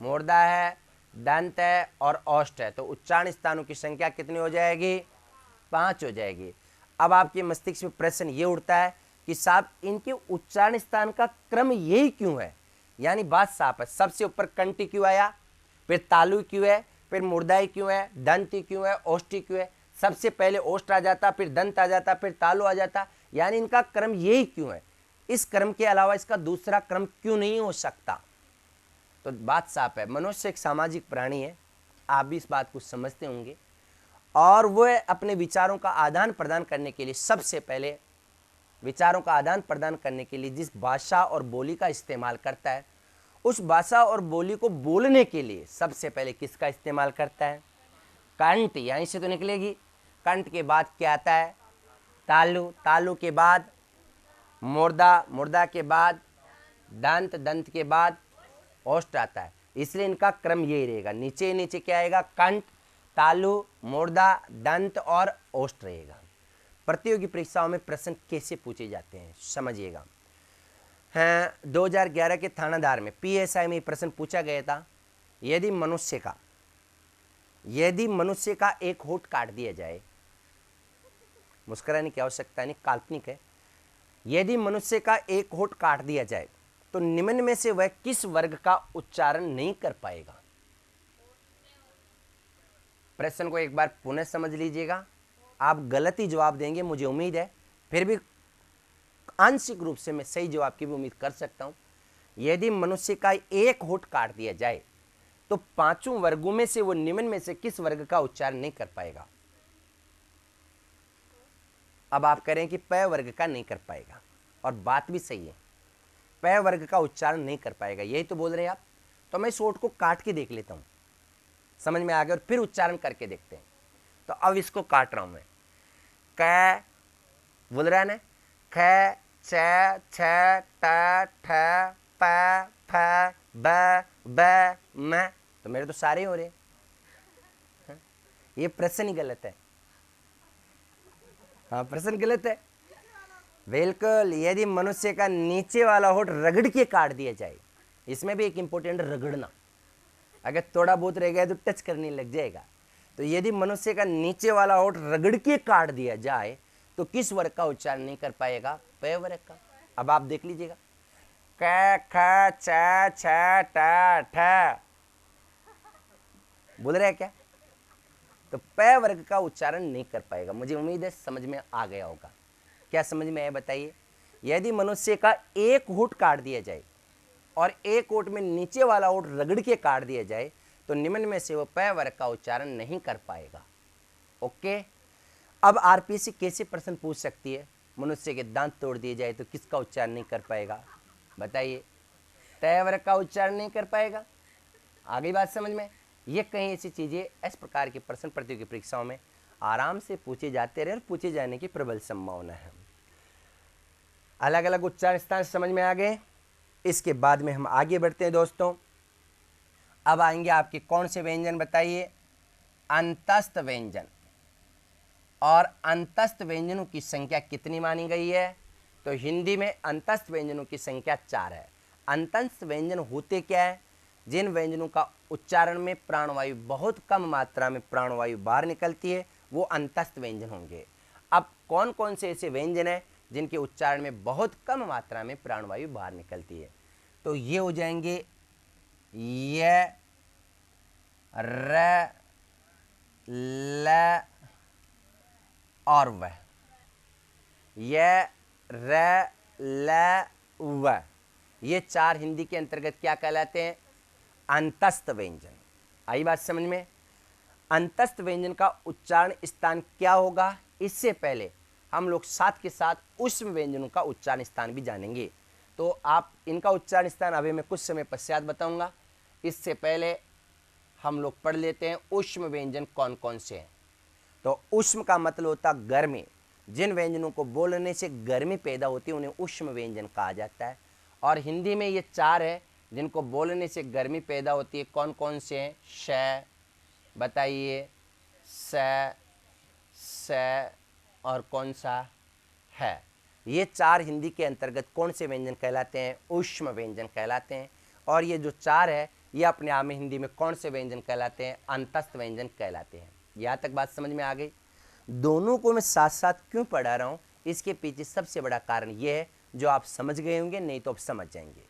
Speaker 1: मुर्दा है, दंत है और ओष्ठ है। तो उच्चारण स्थानों की संख्या कितनी हो जाएगी, 5 हो जाएगी। अब आपके मस्तिष्क में प्रश्न ये उठता है कि साहब इनके उच्चारण स्थान का क्रम यही क्यों है, यानी बात साफ है, सबसे ऊपर कंठ क्यों आया, फिर तालु क्यों है, फिर मूर्धाई क्यों है, दंत क्यों है, ओष्ठी क्यों है। सबसे पहले ओष्ठ आ जाता, फिर दंत आ जाता, फिर तालु आ जाता, यानी इनका क्रम यही क्यों है। इस क्रम के अलावा इसका दूसरा क्रम क्यों नहीं हो सकता। तो बात साफ है, मनुष्य एक सामाजिक प्राणी है, आप भी इस बात को समझते होंगे, और वह अपने विचारों का आदान प्रदान करने के लिए, सबसे पहले विचारों का आदान प्रदान करने के लिए जिस भाषा और बोली का इस्तेमाल करता है, उस भाषा और बोली को बोलने के लिए सबसे पहले किसका इस्तेमाल करता है, कंठ। यहीं से तो निकलेगी। कंठ के बाद क्या आता है, तालु, तालु के बाद मुर्दा, मुर्दा के बाद दंत, दंत के बाद ओष्ठ आता है। इसलिए इनका क्रम यही रहेगा, नीचे नीचे क्या आएगा, कंठ, तालु, मुर्दा, दंत और ओष्ठ रहेगा। प्रतियोगी परीक्षाओं में प्रश्न कैसे पूछे जाते हैं समझिएगा। हाँ, 2011 के थानादार में पीएसआई में प्रश्न पूछा गया था, यदि मनुष्य का एक होंठ काट दिया जाए, मुस्कुराने की आवश्यकता नहीं, काल्पनिक है, यदि मनुष्य का एक होंठ काट दिया जाए तो निम्न में से वह किस वर्ग का उच्चारण नहीं कर पाएगा। प्रश्न को एक बार पुनः समझ लीजिएगा, आप गलत ही जवाब देंगे मुझे उम्मीद है, फिर भी आंशिक रूप से मैं सही जवाब की भी उम्मीद कर सकता हूं। यदि मनुष्य का एक होंठ काट दिया जाए तो पांचों वर्गों में से वो निम्न में से किस वर्ग का उच्चारण नहीं कर पाएगा। अब आप करें कि प वर्ग का नहीं कर पाएगा, और बात भी सही है, प वर्ग का उच्चारण नहीं कर पाएगा, यही तो बोल रहे हैं आप। तो मैं इस होंठ को काट के देख लेता हूं, समझ में आ गया, और फिर उच्चारण करके देखते हैं। तो अब इसको काट रहा हूं मैं, क बोल रहा है ना, ख, छ, छ, ट, ठ, प, फ, ब, म, तो मेरे तो सारे ही हो रहे हैं। ये प्रश्न ही गलत है। हाँ, प्रश्न गलत है बिल्कुल। यदि मनुष्य का नीचे वाला होंठ रगड़ के काट दिया जाए, इसमें भी एक इंपॉर्टेंट रगड़ना, अगर थोड़ा बहुत रह गया तो टच करने लग जाएगा। तो यदि मनुष्य का नीचे वाला होंठ रगड़ के काट दिया जाए तो किस वर्ग का उच्चारण नहीं कर पाएगा, प वर्ग का। अब आप देख लीजिएगा, क, ख, छ, छ, ट, ठ, बोल रहे हैं क्या, तो प वर्ग का उच्चारण नहीं कर पाएगा। मुझे उम्मीद है समझ में आ गया होगा। क्या समझ में आया बताइए। यदि मनुष्य का एक होंठ काट दिया जाए और एक होंठ में नीचे वाला होंठ रगड़ के काट दिया जाए तो निम्न में से वो प वर्ग का उच्चारण नहीं कर पाएगा। ओके। अब आरपीएससी कैसे प्रश्न पूछ सकती है, मनुष्य के दांत तोड़ दिए जाए तो किसका उच्चारण नहीं कर पाएगा, बताइए। तय वर्ग का उच्चारण नहीं कर पाएगा। आगे बात समझ में। ये कई ऐसी चीजें, इस प्रकार के प्रश्न प्रतियोगी परीक्षाओं में आराम से पूछे जाते रहे और पूछे जाने की प्रबल संभावना है। अलग अलग उच्चारण स्थान समझ में आ गए। इसके बाद में हम आगे बढ़ते हैं दोस्तों। अब आएंगे आपके कौन से व्यंजन बताइए, अंतस्थ व्यंजन। और अंतस्थ व्यंजनों की संख्या कितनी मानी गई है, तो हिंदी में अंतस्थ व्यंजनों की संख्या 4 है। अंतस्थ व्यंजन होते क्या है, जिन व्यंजनों का उच्चारण में प्राणवायु बहुत कम मात्रा में प्राणवायु बाहर निकलती है वो अंतस्थ व्यंजन होंगे। अब कौन कौन से ऐसे व्यंजन हैं जिनके उच्चारण में बहुत कम मात्रा में प्राणवायु बाहर निकलती है, तो ये हो जाएंगे य, र, ल और व। य, र, ल, व, ये 4 हिंदी के अंतर्गत क्या कहलाते हैं, अंतस्थ व्यंजन। आई बात समझ में। अंतस्थ व्यंजन का उच्चारण स्थान क्या होगा, इससे पहले हम लोग साथ के साथ ऊष्म व्यंजनों का उच्चारण स्थान भी जानेंगे। तो आप इनका उच्चारण स्थान अभी मैं कुछ समय पश्चात बताऊंगा। इससे पहले हम लोग पढ़ लेते हैं ऊष्म व्यंजन कौन कौन से हैं। तो ऊष्म का मतलब होता गर्मी। जिन व्यंजनों को बोलने से गर्मी पैदा होती है उन्हें ऊष्म व्यंजन कहा जाता है। और हिंदी में ये 4 है जिनको बोलने से गर्मी पैदा होती है। कौन कौन से हैं, श, बताइए, स और कौन सा है। ये 4 हिंदी के अंतर्गत कौन से व्यंजन कहलाते हैं, ऊष्म व्यंजन कहलाते हैं। और ये जो 4 है ये अपने आप में हिंदी में कौन से व्यंजन कहलाते हैं, अंतस्थ व्यंजन कहलाते हैं। यहाँ तक बात समझ में आ गई। दोनों को मैं साथ साथ क्यों पढ़ा रहा हूँ, इसके पीछे सबसे बड़ा कारण ये है जो आप समझ गए होंगे, नहीं तो आप समझ जाएंगे।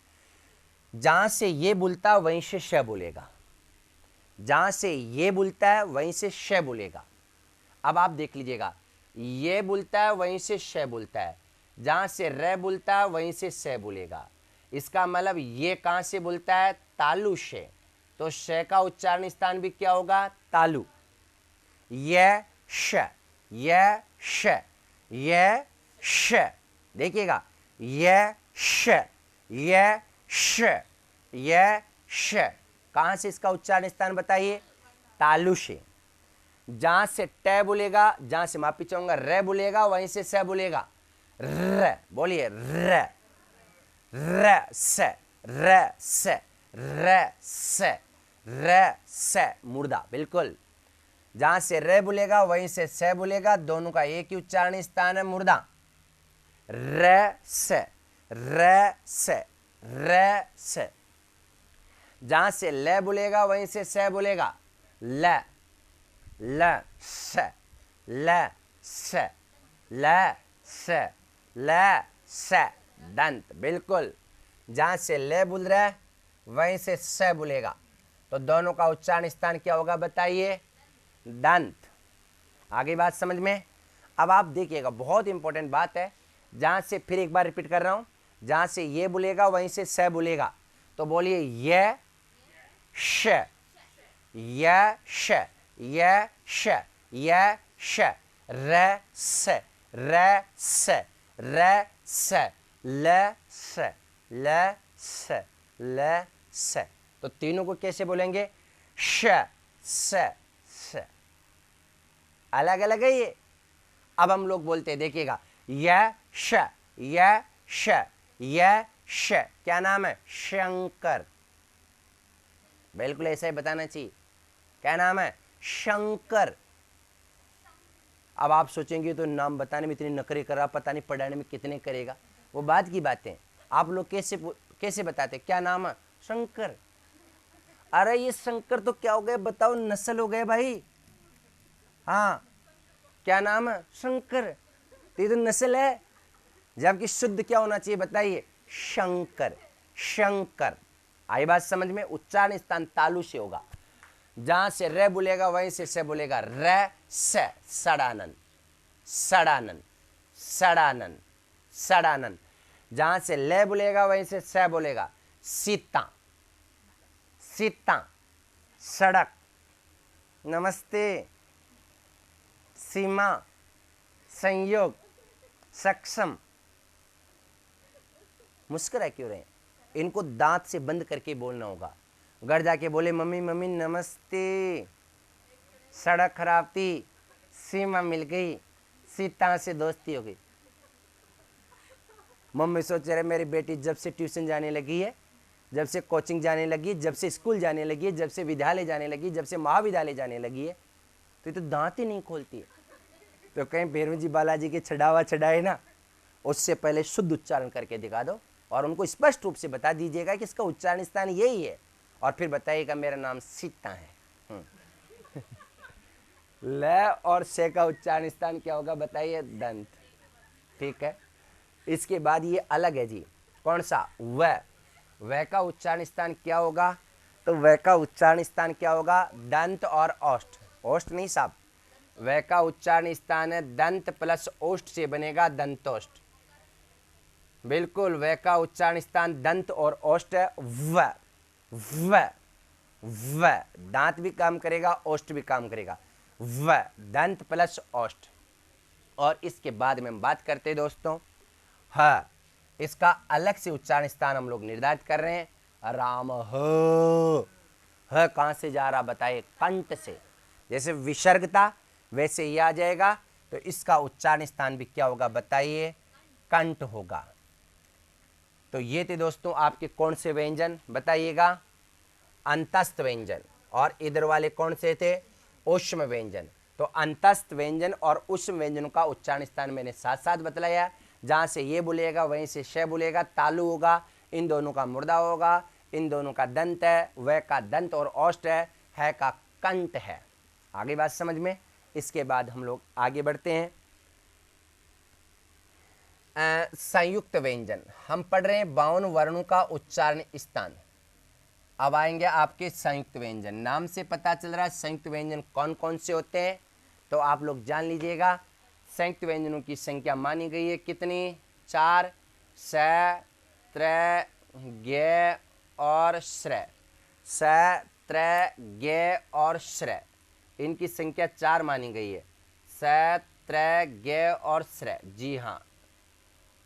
Speaker 1: जहाँ से ये बोलता वहीं से श बोलेगा। जहां से ये बोलता है वहीं से श बोलेगा। अब आप देख लीजिएगा, ये बोलता है वहीं से श बोलता है, जहां से र बोलता है वहीं से स बोलेगा। इसका मतलब ये कहां से बोलता है, तालु से, तो श का उच्चारण स्थान भी क्या होगा, तालु। य श, य श, य श, देखिएगा, य श, य श, य श, कहां से इसका उच्चारण स्थान बताइए, तालु से। जहां से ट बोलेगा, जहां से माफी चाहूंगा र बोलेगा वहीं से स बोलेगा। र बोलिए, र, र स, र स, र स, र स, मुर्दा, बिल्कुल। जहां से र बोलेगा वहीं से स बोलेगा, दोनों का एक ही उच्चारण स्थान है, मुर्दा। र स, र स, र स। जहां से ल बोलेगा वहीं से स बोलेगा, ल, ल स, ल स, ल स, ल स, दंत, बिल्कुल। जहां से ल बोल रहा है वहीं से स बोलेगा, तो दोनों का उच्चारण स्थान क्या होगा बताइए, दंत। आगे बात समझ में। अब आप देखिएगा, बहुत इंपॉर्टेंट बात है, जहां से, फिर एक बार रिपीट कर रहा हूं, जहां से ये बोलेगा वहीं से स बोलेगा, तो बोलिए य श, य श, य श, य श, र स, र स, र स, ल स, ल स, ल स। तो तीनों को कैसे बोलेंगे, श स स, अलग अलग है ये। अब हम लोग बोलते हैं, देखिएगा, य श, य श, य श, क्या नाम है, शंकर, बिल्कुल ऐसा ही बताना चाहिए, क्या नाम है, शंकर। अब आप सोचेंगे तो नाम बताने में इतनी नखरे कर रहा, पता नहीं पढ़ाने में कितने करेगा, वो बात की बातें। आप लोग कैसे बताते, क्या नाम है, शंकर। अरे ये शंकर तो क्या हो गए बताओ, नस्ल हो गए भाई। हाँ, क्या नाम है, शंकर, तो ये तो नस्ल है, जबकि शुद्ध क्या होना चाहिए बताइए, शंकर, शंकर। आई बात समझ में। उच्चारण स्थान तालु से होगा, जहां से र बोलेगा वहीं से स बोलेगा, र स, सड़ानन, सड़ानन, सड़ानन, सड़ानन। जहां से ल बोलेगा वहीं से स बोलेगा, सीता, सीता, सड़क, नमस्ते, सीमा, संयोग, सक्षम। मुस्कुरा क्यों रहे, इनको दांत से बंद करके बोलना होगा। घर जाके बोले, मम्मी मम्मी नमस्ते, सड़क खराब थी, सीमा मिल गई, सीता से दोस्ती हो गई। मम्मी सोच रहे मेरी बेटी जब से ट्यूशन जाने लगी है, जब से कोचिंग जाने लगी, जब से स्कूल जाने लगी है, जब से विद्यालय जाने लगी, जब से महाविद्यालय जाने लगी है, तो ये तो दांत ही नहीं खोलती है। तो कहीं भैरव जी बालाजी के छड़ावा चढ़ाए ना, उससे पहले शुद्ध उच्चारण करके दिखा दो और उनको स्पष्ट रूप से बता दीजिएगा कि इसका उच्चारण स्थान यही है, और फिर बताइएगा मेरा नाम सीता है। ल और से का उच्चारण स्थान क्या होगा बताइए, दंत, ठीक है। इसके बाद ये अलग है जी, कौन सा, वह का उच्चारण स्थान क्या होगा, तो वह का उच्चारण स्थान क्या होगा, दंत और ओष्ठ, ओष्ठ नहीं साहब, वह का उच्चारण स्थान है दंत प्लस ओष्ठ से बनेगा, दंतोष्ठ, बिल्कुल। वह का उच्चारण स्थान दंत और ओष्ठ है, व, दांत भी काम करेगा, ओष्ठ भी काम करेगा, व, दंत प्लस ओष्ठ। और इसके बाद में हम बात करते हैं दोस्तों, ह, इसका अलग से उच्चारण स्थान हम लोग निर्धारित कर रहे हैं, राम, ह कहां से जा रहा बताइए, कंठ से, जैसे विसर्ग था वैसे ही आ जाएगा, तो इसका उच्चारण स्थान भी क्या होगा बताइए, कंठ होगा। तो ये थे दोस्तों आपके कौन से व्यंजन बताइएगा, अंतस्थ व्यंजन, और इधर वाले कौन से थे, ऊष्म व्यंजन। तो अंतस्थ व्यंजन और ऊष्म व्यंजनों का उच्चारण स्थान मैंने साथ साथ बतलाया, जहां से ये बोलेगा वहीं से श बोलेगा, तालु होगा, इन दोनों का मुर्दा होगा, इन दोनों का दंत है, वह का दंत और ओष्ठ है का कंठ है। आगे बात समझ में। इसके बाद हम लोग आगे बढ़ते हैं, संयुक्त व्यंजन। हम पढ़ रहे हैं 52 वर्णों का उच्चारण स्थान। अब आएंगे आपके संयुक्त व्यंजन। नाम से पता चल रहा है संयुक्त व्यंजन कौन कौन से होते हैं, तो आप लोग जान लीजिएगा। संयुक्त व्यंजनों की संख्या मानी गई है कितनी, 4, स, त्र, ज्ञ और श्र। स, त्र, ज्ञ और श्र, इनकी संख्या 4 मानी गई है। स, त्र, ज्ञ और श्र, जी हाँ,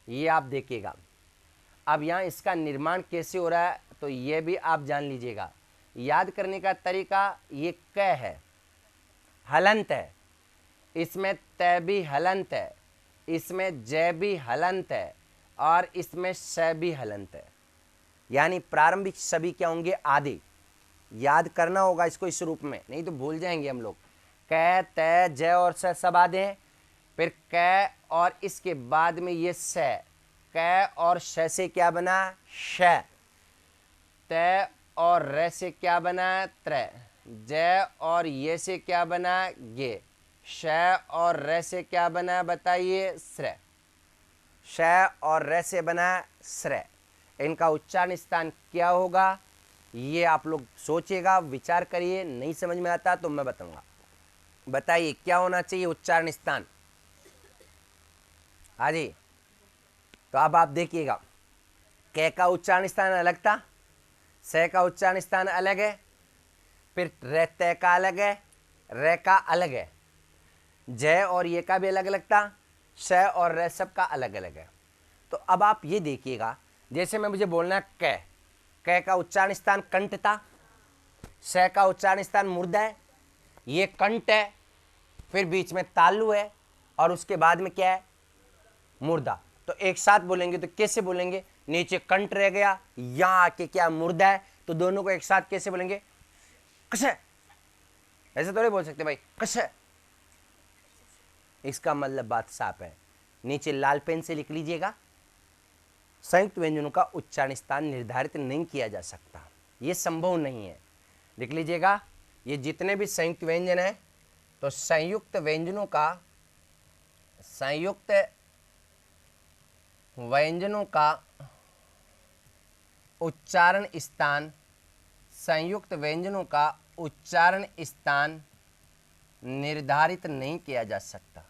Speaker 1: ये आप देखिएगा। अब यहाँ इसका निर्माण कैसे हो रहा है तो ये भी आप जान लीजिएगा। याद करने का तरीका, ये क है, हलंत है, इसमें त भी हलंत है, इसमें ज भी हलंत है और इसमें श भी हलंत है। यानी प्रारंभिक सभी क्या होंगे, आदि। याद करना होगा इसको इस रूप में, नहीं तो भूल जाएंगे हम लोग। क, त, ज और स सब आदि हैं। फिर क और इसके बाद में ये स, क और श से क्या बना, श। त और र से क्या बना, त्र। ज और ये से क्या बना, गे। श और र से क्या बना बताइए, श्र। श और र से बना श्र। इनका उच्चारण स्थान क्या होगा, ये आप लोग सोचिएगा, विचार करिए। नहीं समझ में आता तो मैं बताऊंगा। बताइए क्या होना चाहिए उच्चारण स्थान। हाँ जी, तो अब आप देखिएगा, क का उच्चारण स्थान अलग था, स का उच्चारण स्थान अलग है, फिर र त का अलग है, र का अलग है, ज और ये का भी अलग अलग था, श और र सब का अलग अलग है। तो अब आप ये देखिएगा, जैसे मैं मुझे बोलना है क का उच्चारण स्थान कंठ था, स का उच्चारण स्थान मूर्धा है, ये कंठ है, फिर बीच में तालु है और उसके बाद में क्या है, मूर्धा। तो एक साथ बोलेंगे तो कैसे बोलेंगे, नीचे कंठ रह गया, यहां आके क्या मूर्धा है, तो दोनों को एक साथ कैसे बोलेंगे, कश। ऐसे थोड़े बोल सकते भाई, कश। इसका मतलब बात साफ है। नीचे लाल पेन से लिख लीजिएगा, संयुक्त व्यंजनों का उच्चारण स्थान निर्धारित नहीं किया जा सकता, यह संभव नहीं है। लिख लीजिएगा, ये जितने भी संयुक्त व्यंजन है, तो संयुक्त व्यंजनों का उच्चारण स्थान, संयुक्त व्यंजनों का उच्चारण स्थान निर्धारित नहीं किया जा सकता।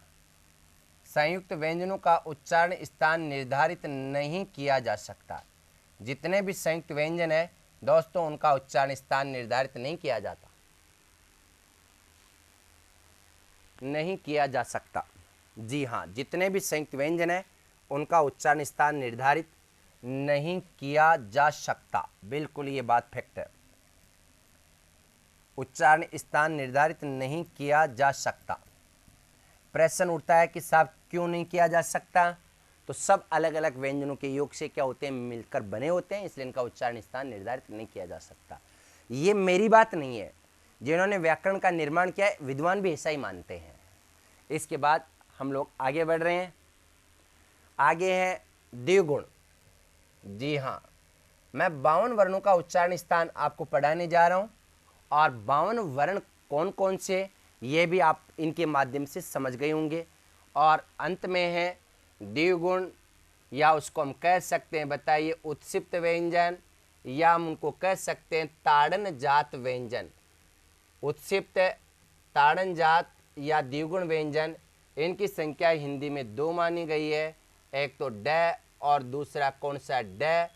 Speaker 1: संयुक्त व्यंजनों का उच्चारण स्थान निर्धारित नहीं किया जा सकता। जितने भी संयुक्त व्यंजन है दोस्तों, उनका उच्चारण स्थान निर्धारित नहीं किया जाता, नहीं किया जा सकता। जी हाँ, जितने भी संयुक्त व्यंजन है उनका उच्चारण स्थान निर्धारित नहीं किया जा सकता। बिल्कुल ये बात फैक्ट है, उच्चारण स्थान निर्धारित नहीं किया जा सकता। प्रश्न उठता है कि साहब क्यों नहीं किया जा सकता, तो सब अलग अलग व्यंजनों के योग से क्या होते हैं, मिलकर बने होते हैं, इसलिए इनका उच्चारण स्थान निर्धारित नहीं किया जा सकता। ये मेरी बात नहीं है, जिन्होंने व्याकरण का निर्माण किया है विद्वान भी ऐसा ही मानते हैं। इसके बाद हम लोग आगे बढ़ रहे हैं। आगे है द्विगुण। जी हाँ, मैं 52 वर्णों का उच्चारण स्थान आपको पढ़ाने जा रहा हूँ, और 52 वर्ण कौन कौन से ये भी आप इनके माध्यम से समझ गए होंगे। और अंत में है द्विगुण, या उसको हम कह सकते हैं, बताइए, उत्सिप्त व्यंजन, या हम उनको कह सकते हैं ताड़न जात व्यंजन। उत्सिप्त, ताड़न जात या द्विगुण व्यंजन, इनकी संख्या हिंदी में 2 मानी गई है। एक तो ड और दूसरा कौन सा, ड।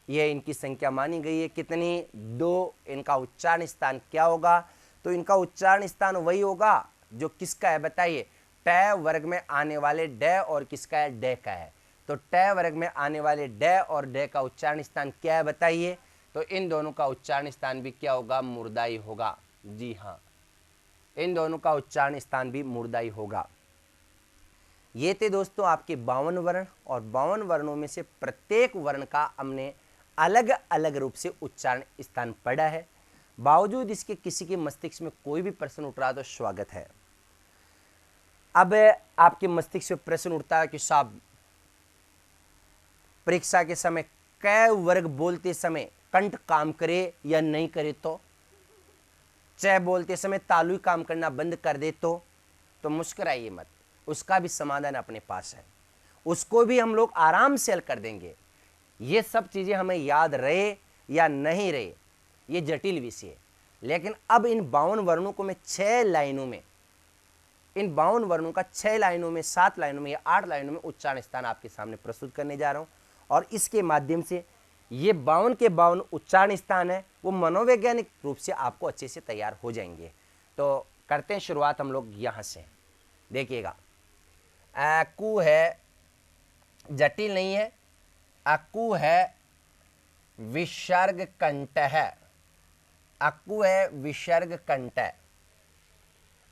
Speaker 1: ये इनकी संख्या मानी गई है कितनी, 2। इनका उच्चारण स्थान क्या होगा, तो इनका उच्चारण स्थान वही होगा जो किसका है, बताइए, ट वर्ग में आने वाले ड और किसका है, ड का है। तो ट वर्ग में आने वाले ड और ड का उच्चारण स्थान क्या है बताइए, तो इन दोनों का उच्चारण स्थान भी क्या होगा, मूर्धाई होगा। जी हाँ, इन दोनों का उच्चारण स्थान भी मूर्धाई होगा। ये थे दोस्तों आपके 52 वर्ण, और 52 वर्णों में से प्रत्येक वर्ण का हमने अलग अलग रूप से उच्चारण स्थान पढ़ा है। बावजूद इसके किसी के मस्तिष्क में कोई भी प्रश्न उठ रहा तो स्वागत है। अब आपके मस्तिष्क में प्रश्न उठता है कि साहब परीक्षा के समय क वर्ग बोलते समय कंठ काम करे या नहीं करे, तो च बोलते समय तालु काम करना बंद कर दे तो मुस्कुराइए मत, उसका भी समाधान अपने पास है, उसको भी हम लोग आराम से हल कर देंगे। ये सब चीजें हमें याद रहे या नहीं रहे, ये जटिल विषय है। लेकिन अब इन 52 वर्णों को मैं 6 लाइनों में, इन 52 वर्णों का 6 लाइनों में, 7 लाइनों में या 8 लाइनों में उच्चारण स्थान आपके सामने प्रस्तुत करने जा रहा हूँ। और इसके माध्यम से ये 52 के 52 उच्चारण स्थान है वो मनोवैज्ञानिक रूप से आपको अच्छे से तैयार हो जाएंगे। तो करते हैं शुरुआत हम लोग यहाँ से। देखिएगा, अकु है, जटिल नहीं है, अकु है विसर्ग कंठ है, अकु है विसर्ग कंठ,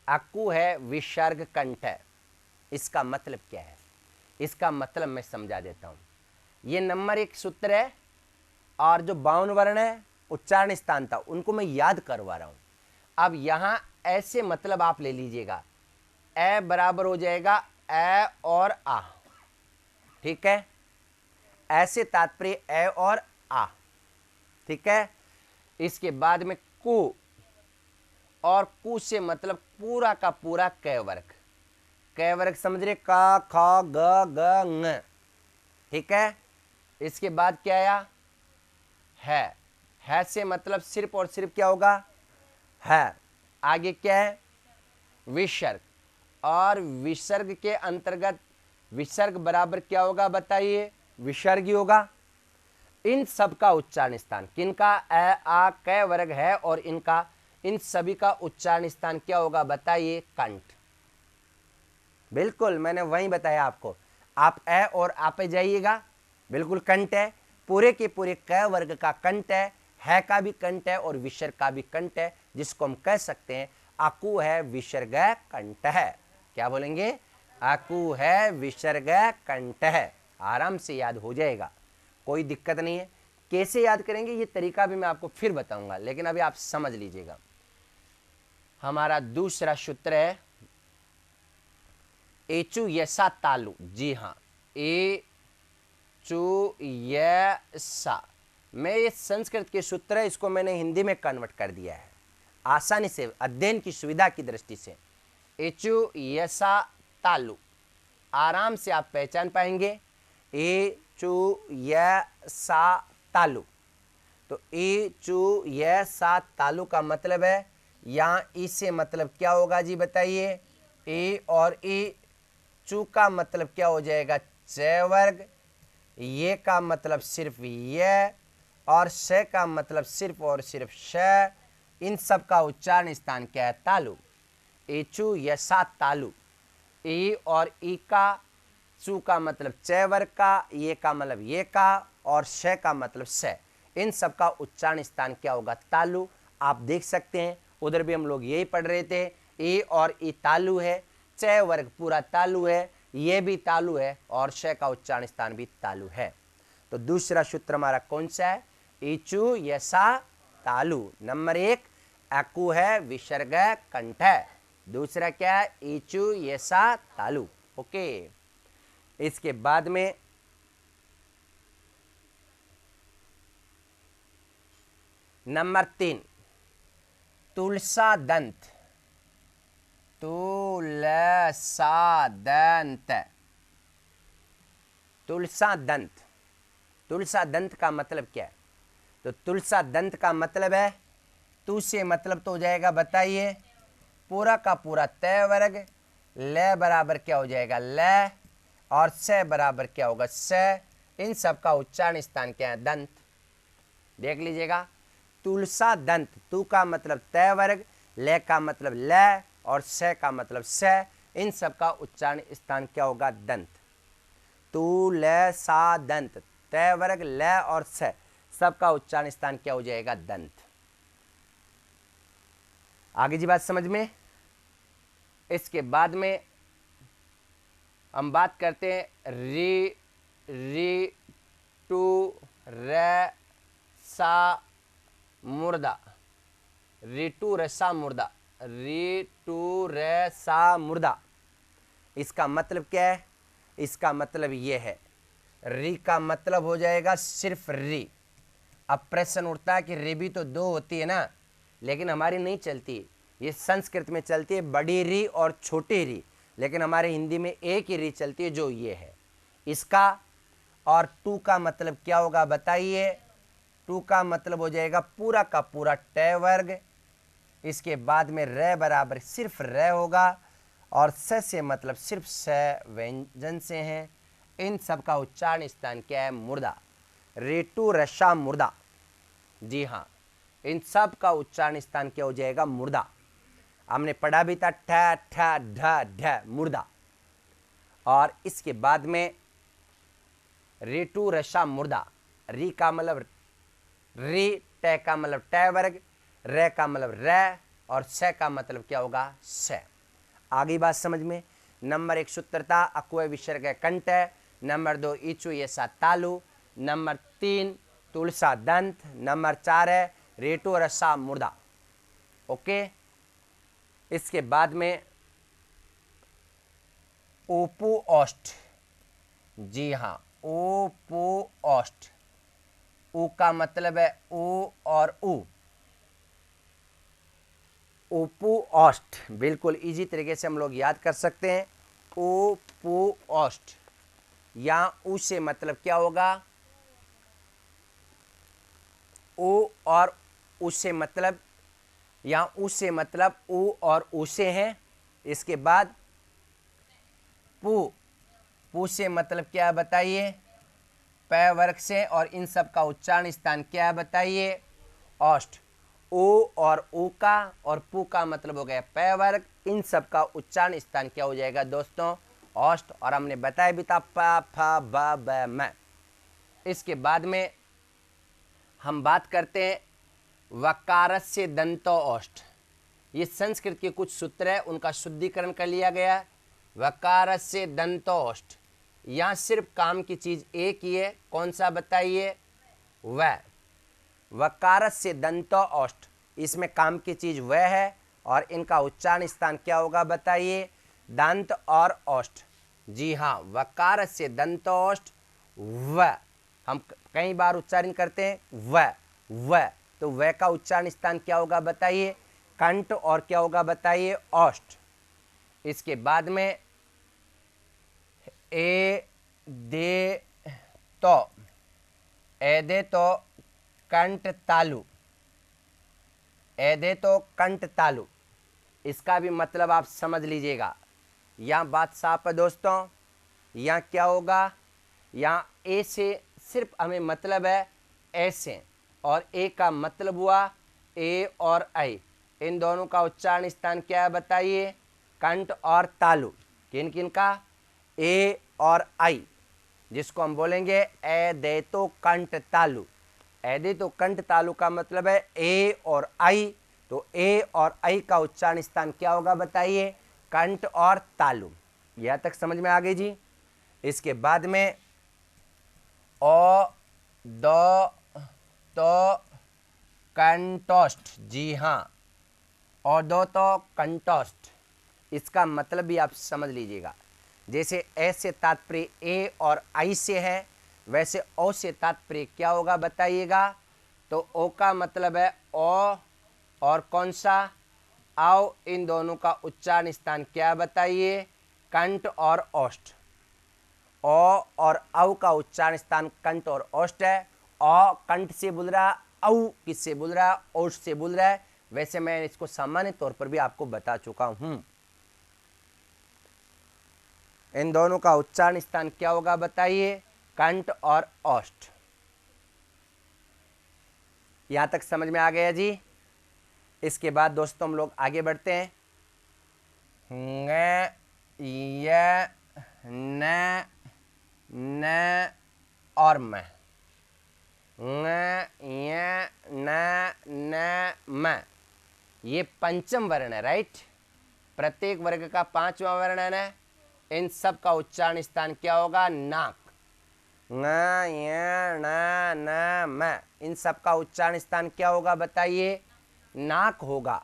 Speaker 1: अकु है विसर्ग कंठ। इसका मतलब क्या है? इसका मतलब मैं समझा देता हूं। ये नंबर 1 सूत्र है और जो 52 वर्ण है उच्चारण स्थान था उनको मैं याद करवा रहा हूं। अब यहां ऐसे मतलब आप ले लीजिएगा, ए बराबर हो जाएगा ए और आ, ठीक है, ऐसे तात्पर्य ए और आ, ठीक है। इसके बाद में कु, और कु से मतलब पूरा का पूरा क वर्ग, क वर्ग समझ रहे, का ख ग ग ng, ठीक है। इसके बाद क्या आया? है से मतलब सिर्फ और सिर्फ क्या होगा? है। आगे क्या है? विसर्ग, और विसर्ग के अंतर्गत विसर्ग बराबर क्या होगा बताइए? विसर्ग ही होगा। इन सब का उच्चारण स्थान किनका? ए आ क वर्ग है और इनका, इन सभी का उच्चारण स्थान क्या होगा बताइए? कंठ। बिल्कुल मैंने वही बताया आपको, आप ए और आ पे जाइएगा, बिल्कुल कंठ है, पूरे के पूरे क वर्ग का कंठ है का भी कंठ है और विसर्ग का भी कंठ है, जिसको हम कह सकते हैं अकु है विसर्ग कंठ है। क्या बोलेंगे? अकु है विसर्ग कंठ है। आराम से याद हो जाएगा, कोई दिक्कत नहीं है। कैसे याद करेंगे ये तरीका भी मैं आपको फिर बताऊंगा, लेकिन अभी आप समझ लीजिएगा। हमारा दूसरा सूत्र है एचु यसा तालु। जी हाँ, एचु यसा, मैं ये संस्कृत के सूत्र है, इसको मैंने हिंदी में कन्वर्ट कर दिया है आसानी से अध्ययन की सुविधा की दृष्टि से। एचु यसा तालु आराम से आप पहचान पाएंगे। एचु यसा तालु, तो एचु यसा तालु का मतलब है यहाँ ई से मतलब क्या होगा जी बताइए? ए, और ए चू का मतलब क्या हो जाएगा? च वर्ग, ये का मतलब सिर्फ ये, और श का मतलब सिर्फ और सिर्फ श। इन सब का उच्चारण स्थान क्या है? तालु। एचु यसा तालु, ए और ई का, चू का मतलब च वर्ग का, ये का मतलब ये का, और श का मतलब स। इन सब का उच्चारण स्थान क्या होगा? तालु। आप देख सकते हैं उधर भी हम लोग यही पढ़ रहे थे, ए और ई तालु है, च वर्ग पूरा तालु है, ये भी तालु है, और श का उच्चारण स्थान भी तालु है। तो दूसरा सूत्र हमारा कौन सा है? एचु यसा तालु। नंबर 1 अकु है विसर्ग कंठ, दूसरा क्या है? एचु यसा तालु। ओके, इसके बाद में नंबर 3 तुलसा दंत। तुलसा दंत, तुलसा दंत, तुलसा दंत का मतलब क्या है? तो तुलसा दंत का मतलब है, तू से मतलब तो हो जाएगा बताइए? पूरा का पूरा तय वर्ग, ल बराबर क्या हो जाएगा? ल, और स बराबर क्या होगा? स। इन सब का उच्चारण स्थान क्या है? दंत। देख लीजिएगा, तुलसा दंत, तू का मतलब तय वर्ग, ल का मतलब ल, और स का मतलब स। इन सब का उच्चारण स्थान क्या होगा? दंत। तुलसा दंत, तय वर्ग, ल और स, सब का उच्चारण स्थान क्या हो जाएगा? दंत। आगे जी बात समझ में। इसके बाद में हम बात करते हैं री, री टू र सा मुर्दा, ऋतु रसा मुर्दा, ऋतु रसा मुर्दा। इसका मतलब क्या है? इसका मतलब ये है, री का मतलब हो जाएगा सिर्फ री। अब प्रश्न उठता है कि री भी तो 2 होती है ना, लेकिन हमारी नहीं चलती, ये संस्कृत में चलती है बड़ी री और छोटी री, लेकिन हमारे हिंदी में एक ही री चलती है जो ये है। इसका और टू का मतलब क्या होगा बताइए? टू का मतलब हो जाएगा पूरा का पूरा ट वर्ग। इसके बाद में र बराबर सिर्फ र होगा और स से मतलब सिर्फ स व्यंजन से हैं। इन सब का उच्चारण स्थान क्या है? मुर्दा। रेटू रसा मुर्दा। जी हाँ, इन सब का उच्चारण स्थान क्या हो जाएगा? मुर्दा। हमने पढ़ा भी था ठ ठ ढ ढ मुर्दा। और इसके बाद में रेटू रसा मुर्दा। री का मतलब री, ट का मतलब ट वर्ग, र का मतलब र और स का मतलब क्या होगा? स। आगे बात समझ में। नंबर 1 सूत्रता अक्वय विसर्ग कंठ। नंबर 2 इचु ऐसा तालु। नंबर 3 तुलसा दंत। नंबर 4 है रेटो रसा मुर्दा। ओके, इसके बाद में ओपू ओस्ट। जी हाँ, ओपू ओस्ट। ऊ का मतलब है ऊ और ऊ। ओपू ओस्ट बिल्कुल इजी तरीके से हम लोग याद कर सकते हैं। ओपू ओस्ट। यहाँ ऊ से मतलब क्या होगा? ऊ और ऊ से मतलब, यहाँ ऊ से मतलब ऊ और ऊ से है। इसके बाद पू, पू से मतलब क्या है बताइए? प वर्ग से। और इन सब का उच्चारण स्थान क्या है बताइए? ओस्ट। ओ और ऊ का और पू का मतलब हो गया प वर्ग। इन सब का उच्चारण स्थान क्या हो जाएगा दोस्तों? ओस्ट। और हमने बताया भी था प फ ब ब म। इसके बाद में हम बात करते हैं वकारस्य दंतो ओष्ठ। ये संस्कृत के कुछ सूत्र है, उनका शुद्धिकरण कर लिया गया है। वकारस्य दंतो ओष्ठ। यहाँ सिर्फ काम की चीज एक ही है, कौन सा बताइए? वह। वकारस्य दंतो ओष्ठ, इसमें काम की चीज वह है। और इनका उच्चारण स्थान क्या होगा बताइए? दंत और ओष्ठ। जी हाँ, वकारस्य दंतो ओष्ठ व। हम कई बार उच्चारण करते हैं व। तो व का उच्चारण स्थान क्या होगा बताइए? कंठ और क्या होगा बताइए? ओष्ठ। इसके बाद में ए दे तो, ए दे तो कंठ तालु। ए दे तो कंठ तालु, इसका भी मतलब आप समझ लीजिएगा। यहाँ बात साफ है दोस्तों। यहाँ क्या होगा? यहाँ ए से सिर्फ हमें मतलब है ऐसे, और ए का मतलब हुआ ए और आई। इन दोनों का उच्चारण स्थान क्या है बताइए? कंठ और तालु। किन किन का? ए और आई, जिसको हम बोलेंगे ए दे तो कंठ तालु। ए दे तो कंठ तालु का मतलब है ए और आई। तो ए और आई का उच्चारण स्थान क्या होगा बताइए? कंठ और तालु। यह तक समझ में आ गई जी। इसके बाद में ओ दो तो कंटोस्ट। जी हाँ, और दो तो कंटोस्ट, इसका मतलब भी आप समझ लीजिएगा। जैसे ए से तात्पर्य ए और आई से है, वैसे ओ से तात्पर्य क्या होगा बताइएगा? तो ओ का मतलब है ओ और कौन सा? आओ। इन दोनों का उच्चारण स्थान क्या बताइए? कंठ और ओष्ठ। ओ और औ का उच्चारण स्थान कंठ और ओष्ठ है। औ कंठ से बोल रहा, औ किससे बोल रहा? ओष्ठ से बोल रहा है। वैसे मैं इसको सामान्य तौर पर भी आपको बता चुका हूं। इन दोनों का उच्चारण स्थान क्या होगा बताइए? कंठ और ओष्ठ। यहां तक समझ में आ गया जी। इसके बाद दोस्तों हम लोग आगे बढ़ते हैं। ङ य न न और म। ङ य न न म, ये पंचम वर्ण है, राइट? प्रत्येक वर्ग का पांचवा वर्ण है। इन सब का उच्चारण स्थान क्या होगा? नाक। ङ य न न म, इन सब का उच्चारण स्थान क्या होगा बताइए? नाक होगा।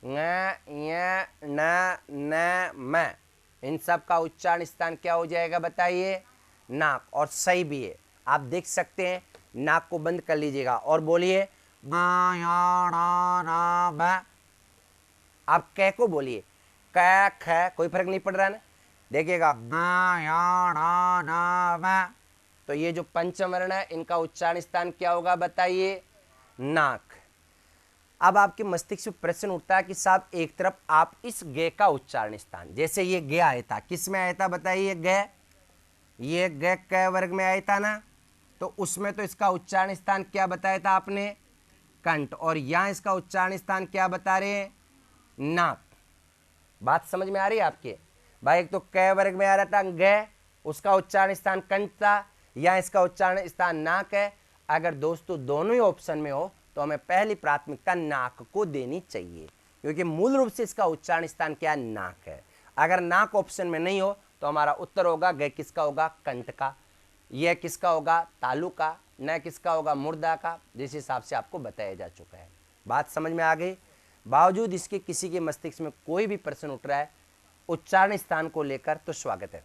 Speaker 1: ङ य न न म, इन सब का उच्चारण स्थान क्या हो जाएगा बताइए? नाक। और सही भी है, आप देख सकते हैं। नाक को बंद कर लीजिएगा और बोलिए आप कै को बोलिए, क ख, कोई फर्क नहीं पड़ रहा है ना। देखिएगा तो ये जो पंचम वर्ण है, इनका उच्चारण स्थान क्या होगा बताइए? नाक। अब आपके मस्तिष्क में प्रश्न उठता है कि साहब एक तरफ आप इस गे का उच्चारण स्थान, जैसे ये गे आया था, किस में आया था बताइए? गे, ये गे क वर्ग में आया था ना, तो उसमें तो इसका उच्चारण स्थान क्या बताया था आपने? कंठ। और यहां इसका उच्चारण स्थान क्या बता रहे हैं? नाक। बात समझ में आ रही है आपके भाई? एक तो क वर्ग में आ रहा था गे, उसका उच्चारण स्थान कंठ था, या इसका उच्चारण स्थान नाक है। अगर दोस्तों दोनों ही ऑप्शन में हो तो हमें पहली प्राथमिकता नाक को देनी चाहिए, क्योंकि मूल रूप से इसका उच्चारण स्थान क्या? नाक है। अगर नाक ऑप्शन में नहीं हो तो हमारा उत्तर होगा ग किसका होगा? कंठ का। यह किसका होगा? तालु का। न किसका होगा? मुर्दा का, जिस हिसाब से आपको बताया जा चुका है। बात समझ में आ गई? बावजूद इसके किसी के मस्तिष्क में कोई भी प्रश्न उठ रहा है उच्चारण स्थान को लेकर तो स्वागत है।